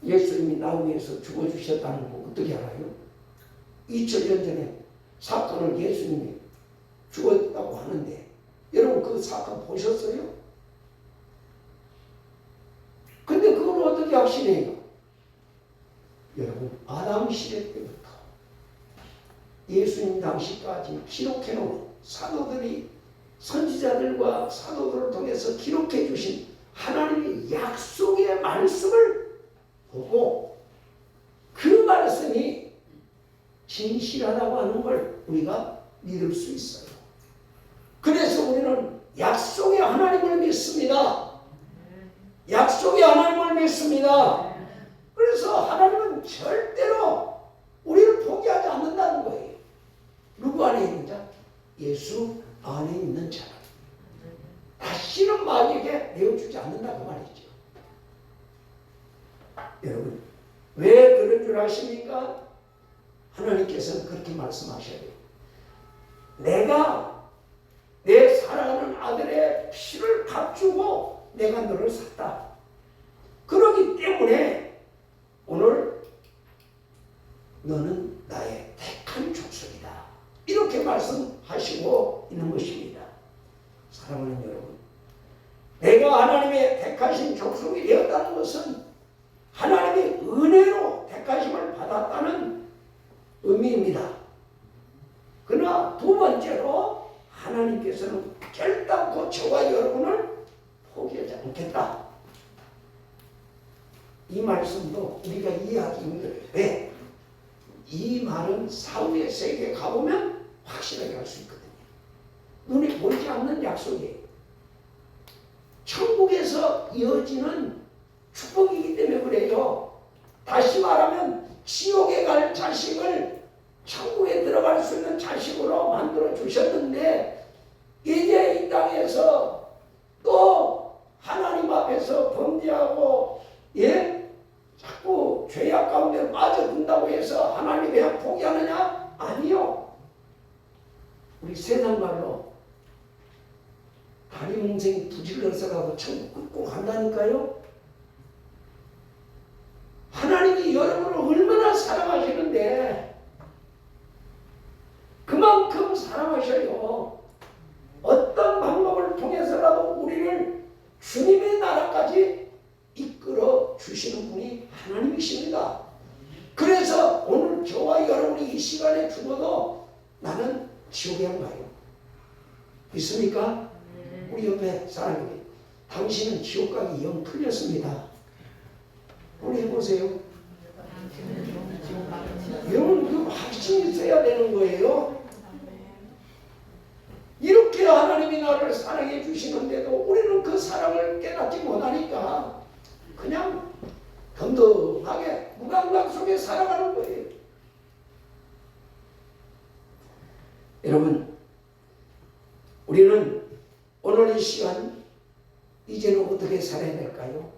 예수님이 나를 위해서 죽어주셨다는 거 어떻게 알아요? 2000년 전에 사건을 예수님이 죽었다고 하는데 여러분 그 사건 보셨어요? 근데 그걸 어떻게 확신해요? 여러분 아담 시대 때부터 예수님 당시까지 기록해놓은 사도들이 선지자들과 사도들을 통해서 기록해 주신 하나님의 약속의 말씀을 보고 그 말씀이 진실하다고 하는 걸 우리가 믿을 수 있어요. 그래서 우리는 약속의 하나님을 믿습니다. 약속의 하나님을 믿습니다. 그래서 하나님은 절대로 우리를 포기하지 않는다는 거예요. 누구 안에 있는 자? 예수 안에 있는 자. 다시는 마귀에게 내어주지 않는다 그 말이죠. 여러분 왜 그런 줄 아십니까? 하나님께서는 그렇게 말씀하셔야 돼요. 내가 내 사랑하는 아들의 피를 값주고 내가 너를 샀다. 그러기 때문에 오늘 너는 나의 택한 족속이다. 이렇게 말씀하시고 있는 것입니다. 사랑하는 여러분, 내가 하나님의 택하신 족속이 되었다는 것은 하나님의 은혜로 택하심을 받았다는 의미입니다. 그러나 두 번째로 하나님께서는 결단코 저와 여러분을 포기하지 않겠다. 이 말씀도 우리가 이해하기 힘들어요. 왜? 이 말은 사후의 세계에 가보면 확실하게 할 수 있거든요. 눈에 보이지 않는 약속이에요. 천국에서 이어지는 축복이기 때문에 그래요. 다시 말하면 지옥에 갈 자식을 천국에 들어갈 수 있는 자식으로 만들어 주셨는데 이제 이 땅에서 또 하나님 앞에서 범죄하고 자꾸 죄악 가운데 빠져든다고 해서 하나님 그냥 포기하느냐? 아니요. 우리 세상 말로 다리 몽생이 부질러서라도 천국 끊고 간다니까요. 하나님이 여러분을 얼마나 사랑하시는데 그만큼 사랑하셔요. 어떤 방법을 통해서라도 우리를 주님의 나라까지 이끌어 주시는 분이 하나님이십니다. 그래서 오늘 저와 여러분이 이 시간에 죽어도 나는 지옥에 안 가요. 믿습니까? 우리 옆에 사람에게 당신은 지옥 가기 영 틀렸습니다. 오늘 해보세요. 여러분 그 확신이 있어야 되는 거예요. 이렇게 하나님이 나를 사랑해 주시는데도 우리는 그 사랑을 깨닫지 못하니까 그냥 덤덤하게 무감각 속에 살아가는 거예요. 여러분 우리는 오늘 이 시간 이제는 어떻게 살아야 될까요?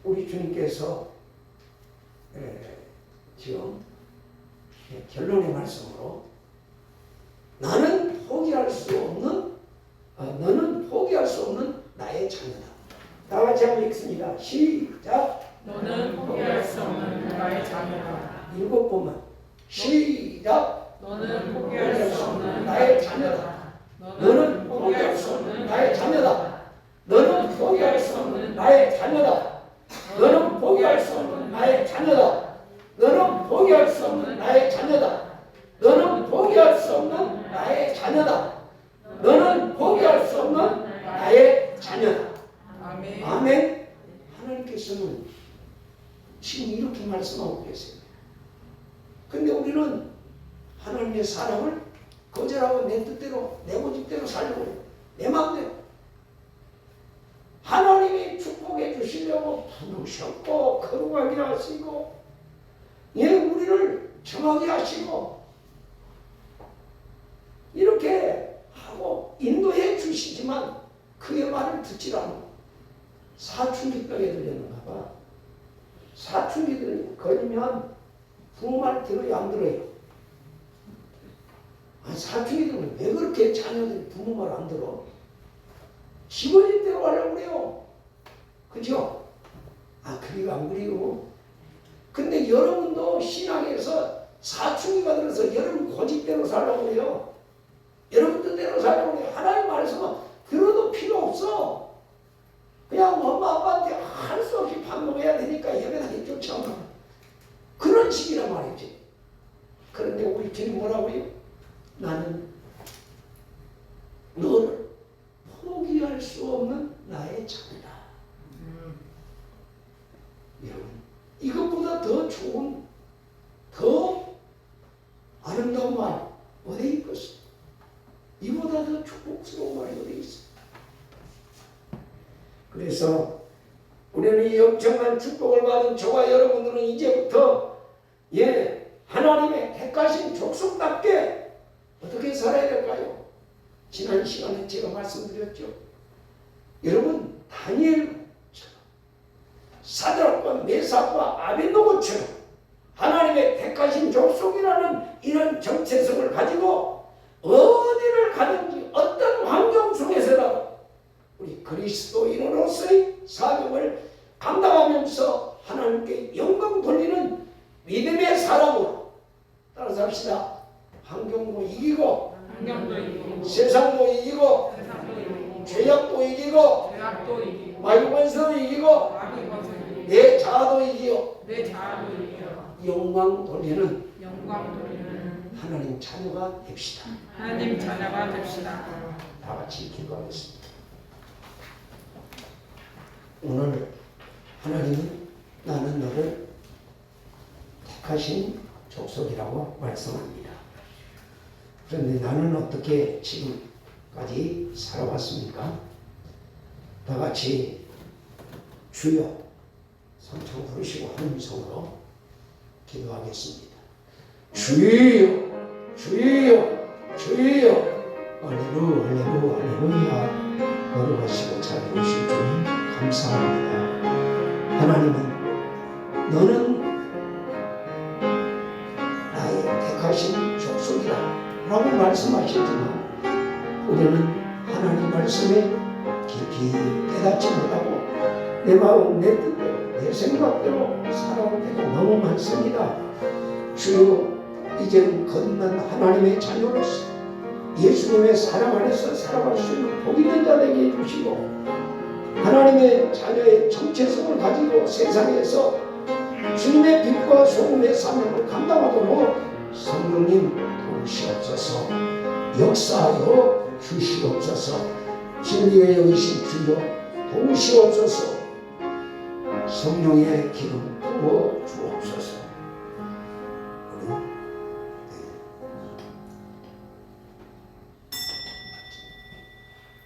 우리 주님께서 지금 결론의 말씀으로 너는 포기할 수 없는 나의 자녀다. 다 같이 한번 읽습니다. 시작. 너는 포기할 수 없는 나의 자녀다. 7번만 시작. 너는 포기할 수 없는 나의 자녀다. 너는 포기할 수 없는 나의 자녀다. 너는 포기할 수 없는 나의 자녀다. 너는 포기할 수 없는 나의 자녀다. 너는 포기할 수 없는 나의 자녀다. 너는 포기할 수 없는 나의 자녀다. 너는 포기할 수 없는 나의 자녀다. 아멘. 아멘. 하나님께서는 지금 이렇게 말씀하고 계세요. 근데 우리는 하나님의 사랑을 거절하고 내 뜻대로 내 고집대로 살려고 내 마음대로 하나님이 축복해 주시려고 부르셨고 거룩하게 하시고 우리를 정하게 하시고 이렇게 하고 인도해 주시지만 그의 말을 듣지 않고 사춘기 병에 들렸는가 봐. 사춘기 걸리면 부모 말 들어요, 안 들어요? 아니, 사춘기 들면 왜 그렇게 자녀들이 부모 말 안 들어? 집어진 대로 하려고 그래요. 그죠? 아, 그리고 안 그리고. 근데 여러분도 신앙에서 사춘기가 들어서 여러분 고집대로 살려고 그래요. 여러분 뜻대로 살려고 그래요. 하나님 말씀은 들어도 필요 없어. 그냥 엄마 아빠한테 할 수 없이 반복해야 되니까 예배당에 쫓아오는 그런 식이란 말이지. 그런데 우리 주님 뭐라고요? 나는 너를 포기할 수 없는 나의 자녀다. 여러분, 이것보다 더 좋은, 더 아름다운 말 어디 있겠어? 이보다 더 축복스러운 말이 어디 있어? 그래서 우리는 이 엄청난 축복을 받은 저와 여러분들은 이제부터 하나님의 택하신 족속답게 어떻게 살아야 될까요? 지난 시간에 제가 말씀드렸죠. 여러분, 다니엘처럼 사드락과 메삭과 아벳노고처럼 하나님의 택하신 족속이라는 이런 정체성을 가지고 어디를 가든지 어떤 환경 속에서라도 우리 그리스도인으로서의 사명을 감당하면서 하나님께 영광 돌리는 믿음의 사람으로 따라서 합시다. 환경도 이기고, 세상도 이기고, 죄악도 이기고, 마귀권세도 이기고, 내 자아도 이기고, 영광 돌리는 하나님 자녀가 됩시다. 하나님 자녀가 됩시다. 다 같이 기도하겠습니다. 오늘 하나님은 나는 너를 택하신 족속이라고 말씀합니다. 그런데 나는 어떻게 지금까지 살아왔습니까? 다 같이 주여 성령 부르시고 한 음성으로 기도하겠습니다. 주여 주여 주여 할렐루야 할렐루야 할렐루야. 거룩하시고 자비로우신 주님 감사합니다. 하나님은 너는 나의 택하신 족속이다 라고 말씀하셨지만 우리는 하나님 말씀에 깊이 깨닫지 못하고 내 마음 내 뜻대로 내 생각대로 살아올 때가 너무 많습니다. 주여 이제는 거듭난 하나님의 자녀로서 예수님의 사랑 안에서 살아갈 수 있는 복 있는 자 되게 해주시고 하나님의 자녀의 정체성을 가지고 세상에서 주님의 빛과 소금의 사명을 감당하도록 성령님 도우시옵소서. 역사하여 주시옵소서. 진리의 영이신 주여 도우시옵소서. 성령의 기름 부어 주옵소서.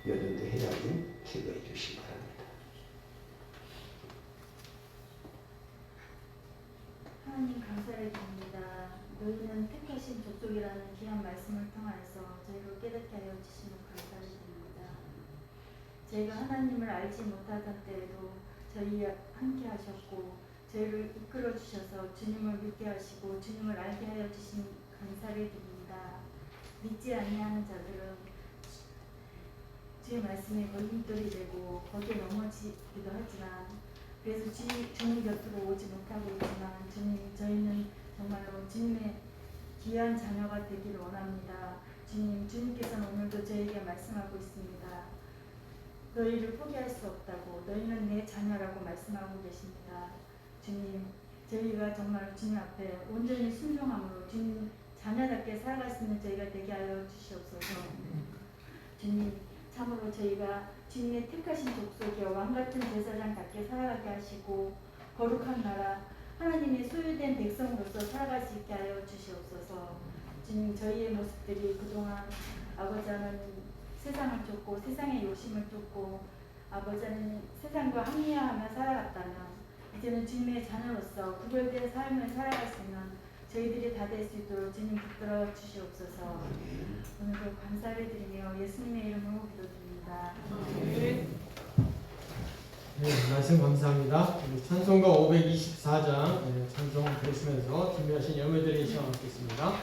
여전도 회장님 기도해 주시기 바랍니다. 하나님 감사를 드립니다. 너희는 택하신 족속이라는 귀한 말씀을 통하여서 저희를 깨닫게 하여 주시는 감사를 드립니다. 저희가 하나님을 알지 못하던 때에도 저희와 함께 하셨고 저희를 이끌어 주셔서 주님을 믿게 하시고 주님을 알게 하여 주신 감사를 드립니다. 믿지 아니하는 자들은 주의 말씀에 걸림돌이 되고 거기에 넘어지기도 하지만 그래서 주님 곁으로 오지 못하고 있지만 주님 저희는 정말로 주님의 귀한 자녀가 되기를 원합니다. 주님께서는 오늘도 저희에게 말씀하고 있습니다. 너희를 포기할 수 없다고 너희는 내 자녀라고 말씀하고 계십니다. 주님 저희가 정말 주님 앞에 온전히 순종함으로 주님 자녀답게 살아갈 수 있는 저희가 되게 하여 주시옵소서. 주님 참으로 저희가 주님의 택하신 족속이여 왕같은 제사장답게 살아가게 하시고 거룩한 나라 하나님의 소유된 백성으로서 살아갈 수 있게 하여 주시옵소서. 주님 저희의 모습들이 그동안 아버지 하나님 세상을 쫓고 세상의 욕심을 쫓고 아버지 하나님 세상과 합리화하며 살아갔다면 이제는 주님의 자녀로서 구별된 삶을 살아갈 수 있는 저희들이 다 될 수 있도록 주님 붙들어 주시옵소서. 오늘도 감사를 드리며 예수님의 이름으로 기도드립니다. 네, 말씀 감사합니다. 우리 찬송가 524장 찬송 들으시면서 준비하신 예물드리는 시간 갖겠습니다.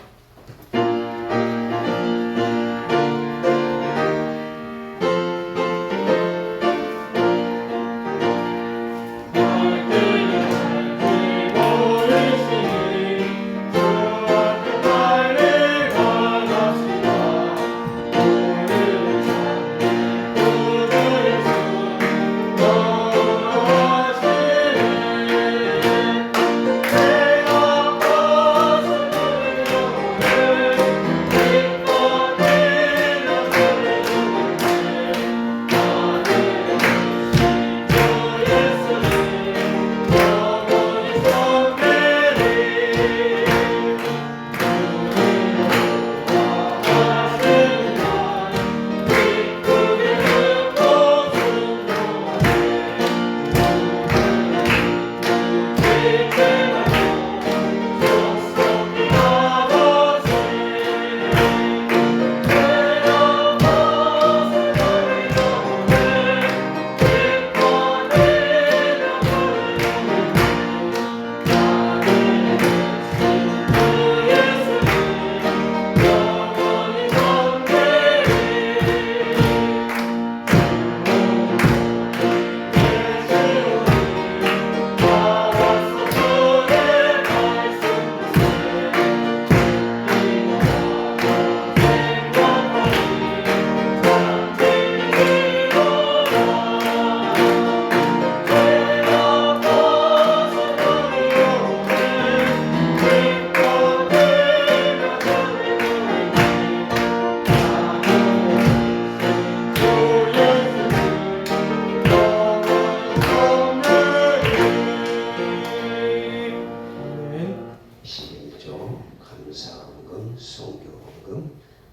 감사헌금, 성교헌금,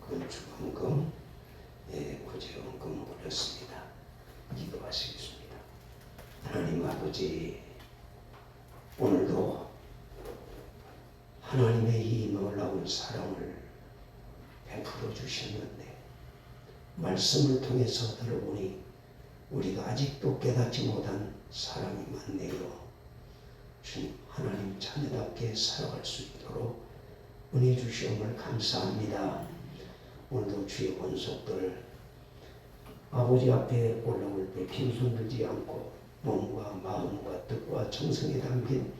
건축헌금, 구제헌금 올렸습니다. 기도하시겠습니다. 하나님 아버지, 오늘도 하나님의 이 놀라운 사랑을 베풀어 주셨는데 말씀을 통해서 들어보니 우리가 아직도 깨닫지 못한 사랑이 많네요. 주님, 하나님 자녀답게 살아갈 수 있도록 은혜 주시옵을 감사합니다. 오늘도 주의 권속들 아버지 앞에 올라올 때 빈손 들지 않고 몸과 마음과 뜻과 정성에 담긴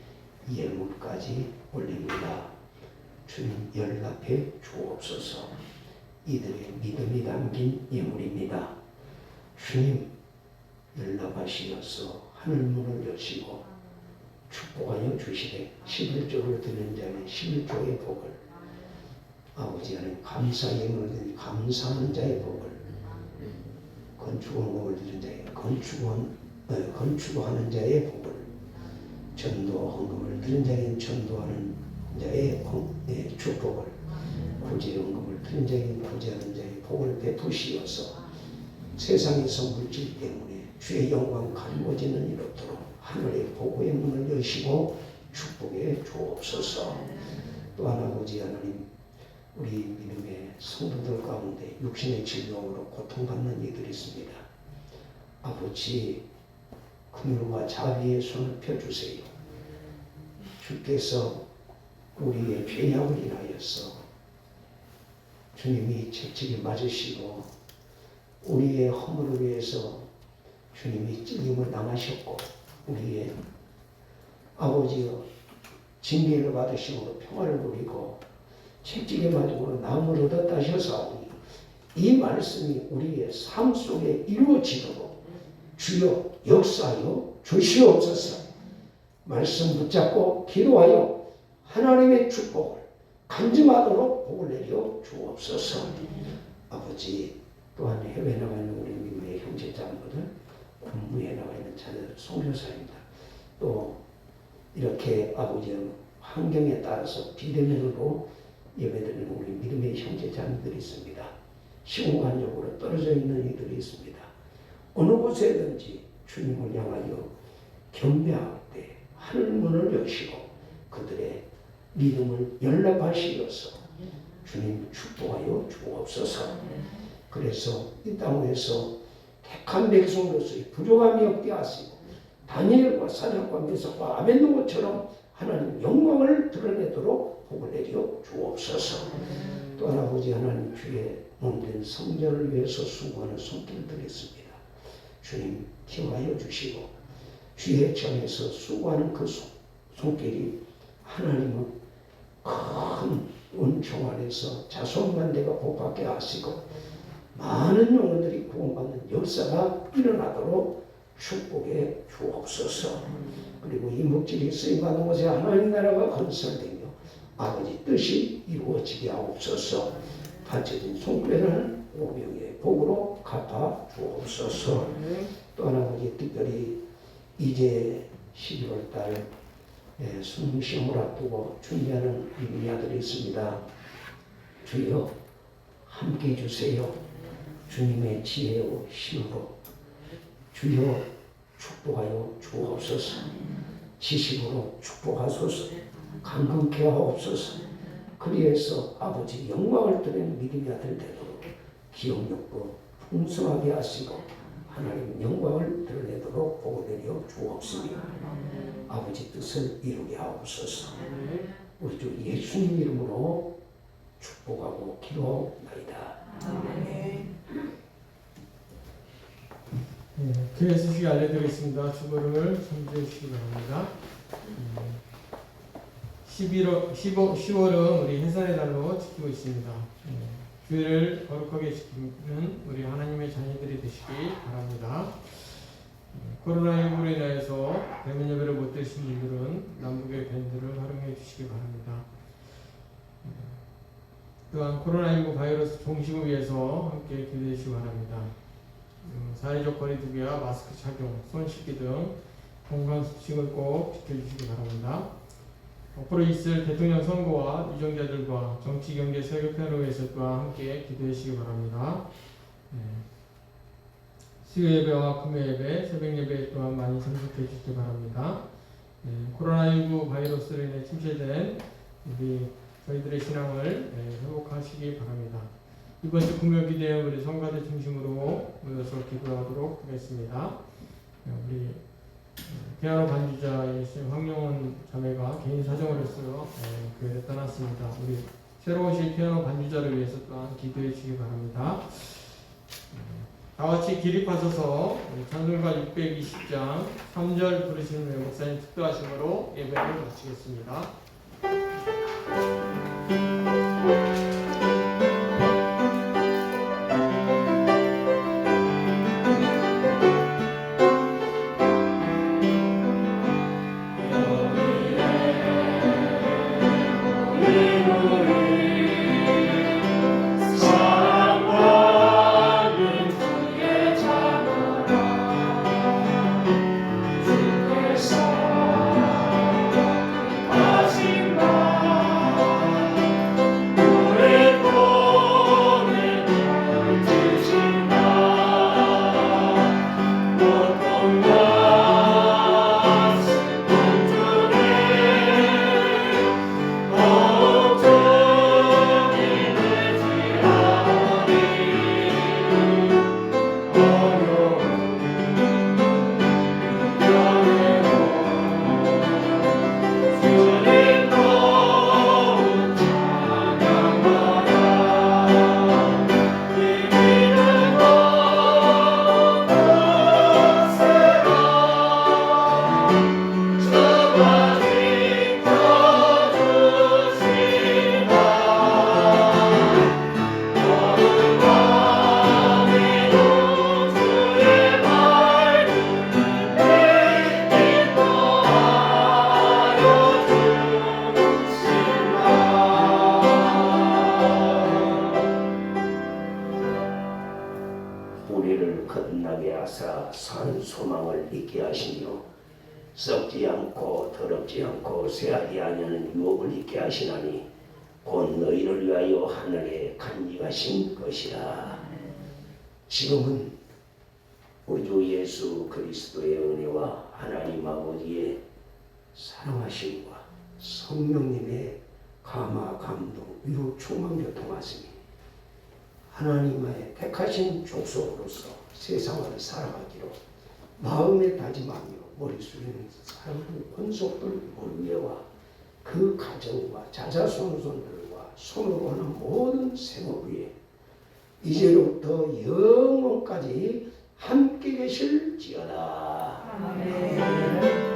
예물까지 올립니다. 주님, 연락해 주옵소서. 이들의 믿음이 담긴 예물입니다. 주님, 연락하시어서 하늘문을 여시고 축복하여 주시되 11조를 드는 자는 11조의 복을, 아버지 하나님 감사 예물을 드린 감사하는 자의 복을, 건축원금을 드린 자의 건축하는 자의 복을, 전도헌금을 드린 자의 전도하는 자의 축복을, 구제헌금을 드린 자의 구제하는 자의 복을 베푸시어서 세상에서 물질 때문에 주의 영광 가리워지는 일 없도록 하늘의 보고의 문을 여시고 축복해 주옵소서. 또한 아버지 하나님, 우리 믿음의 성도들 가운데 육신의 질병으로 고통받는 이들이 있습니다. 아버지, 긍휼과 자비의 손을 펴주세요. 주께서 우리의 죄악을 인하여서 주님이 채찍에 맞으시고 우리의 허물을 위해서 주님이 찔림을 당하셨고 우리의 아버지여 징계를 받으심으로 평화를 누리고 채찍에 맞음으로 나음을 얻었다 하셔서 이 말씀이 우리의 삶 속에 이루어지도록 주여 역사하여 주시옵소서. 말씀 붙잡고 기도하여 하나님의 축복을 간증하도록 복을 내려 주옵소서. 아버지, 또한 해외에 나가 있는 우리 믿음의 형제자매들, 공부에 나가 있는 자녀들, 선교사입니다. 또 이렇게 아버지의 환경에 따라서 비대면으로 예배드리는 우리 믿음의 형제자매들이 있습니다. 시공간적으로 떨어져 있는 이들이 있습니다. 어느 곳에든지 주님을 향하여 경배할 때 하늘문을 여시고 그들의 믿음을 연락하시어서 주님 축복하여 주옵소서. 그래서 이 땅에서 택한 백성으로서의 부족함이 없게 하시고 다니엘과 사장과 메삭과 아벤노고처럼 하나님 영광을 드러내도록 복을 내려 주옵소서. 또 하나 아버지 하나님 주의 몸된 성전을 위해서 수고하는 손길을 드렸습니다. 주님 힘하여 주시고 주의 전에서 수고하는 그 손길이 하나님은 큰 은총 안에서 자손만대가 복받게 하시고 많은 영혼들이 구원받는 역사가 일어나도록 축복해 주옵소서. 그리고 이 물질이 쓰임받는 곳에 하나님 나라가 건설되며 아버지 뜻이 이루어지게 하옵소서. 바쳐진 손길은 오병의 복으로 갚아 주옵소서. 또 하나 아버지 특별히 이제 11월달 수능 시험을 앞두고 준비하는 우리 아들이 있습니다. 주여 함께 해주세요. 주님의 지혜와 힘으로 주여 축복하여 주옵소서. 지식으로 축복하소서. 강건케 하옵소서. 그리해서 아버지 영광을 드리는 믿음의 아들 되도록 기억력도 풍성하게 하시고 하나님 영광을 드러내도록 복을 내려 주옵소서. 아버지 뜻을 이루게 하옵소서. 우리 주 예수님 이름으로 축복하고 기도하옵나이다. 아멘. 교회 소식 알려드리겠습니다. 주보를 참조해 주시기 바랍니다. 10월은 우리 해산의 달로 지키고 있습니다. 교회를 거룩하게 지키는 우리 하나님의 자녀들이 되시기 바랍니다. 코로나19로 인하여서 대면 예배를 못 드신 분들은 남북의 밴드를 활용해 주시기 바랍니다. 또한 코로나19 바이러스 종식을 위해서 함께 기도해 주시기 바랍니다. 사회적 거리두기와 마스크 착용, 손 씻기 등 건강수칙을 꼭 지켜주시기 바랍니다. 앞으로 있을 대통령 선거와 유정자들과 정치, 경제, 세계편을 위해서 또한 함께 기도해 주시기 바랍니다. 수요예배와 금요예배, 새벽예배 또한 많이 참석해 주시기 바랍니다. 코로나19 바이러스로 인해 침체된 저희들의 신앙을 회복하시기 바랍니다. 이번 주 금요기도에 우리 성가대 중심으로 모여서 기도하도록 하겠습니다. 우리 피아노 반주자이신 황용원 자매가 개인 사정으로서 교회를 떠났습니다. 우리 새로 오실 피아노 반주자를 위해서 또한 기도해 주시기 바랍니다. 다 같이 기립하셔서 찬송가 620장 3절 부르시는 목사님 특도하심으로 예배를 마치겠습니다. 우리를 거듭나게 하사 산 소망을 잊게 하시며 썩지 않고 더럽지 않고 쇠하지 아니하는 유업을 잊게 하시나니 곧 너희를 위하여 하늘에 간직하신 것이라. 지금은 우리 주 예수 그리스도의 은혜와 하나님 아버지의 사랑하심과 성령님의 감화 감동 위로 충만 교통하시니 하나님의 택하신 족속으로서 세상을 살아가기로 마음에 다짐하며 머리 숙이는 사람들, 권속들 몰려와 그 가정과 자자손손들과 손으로 하는 모든 생업 위에 이제로부터 영원까지 함께 계실지어다. 아멘.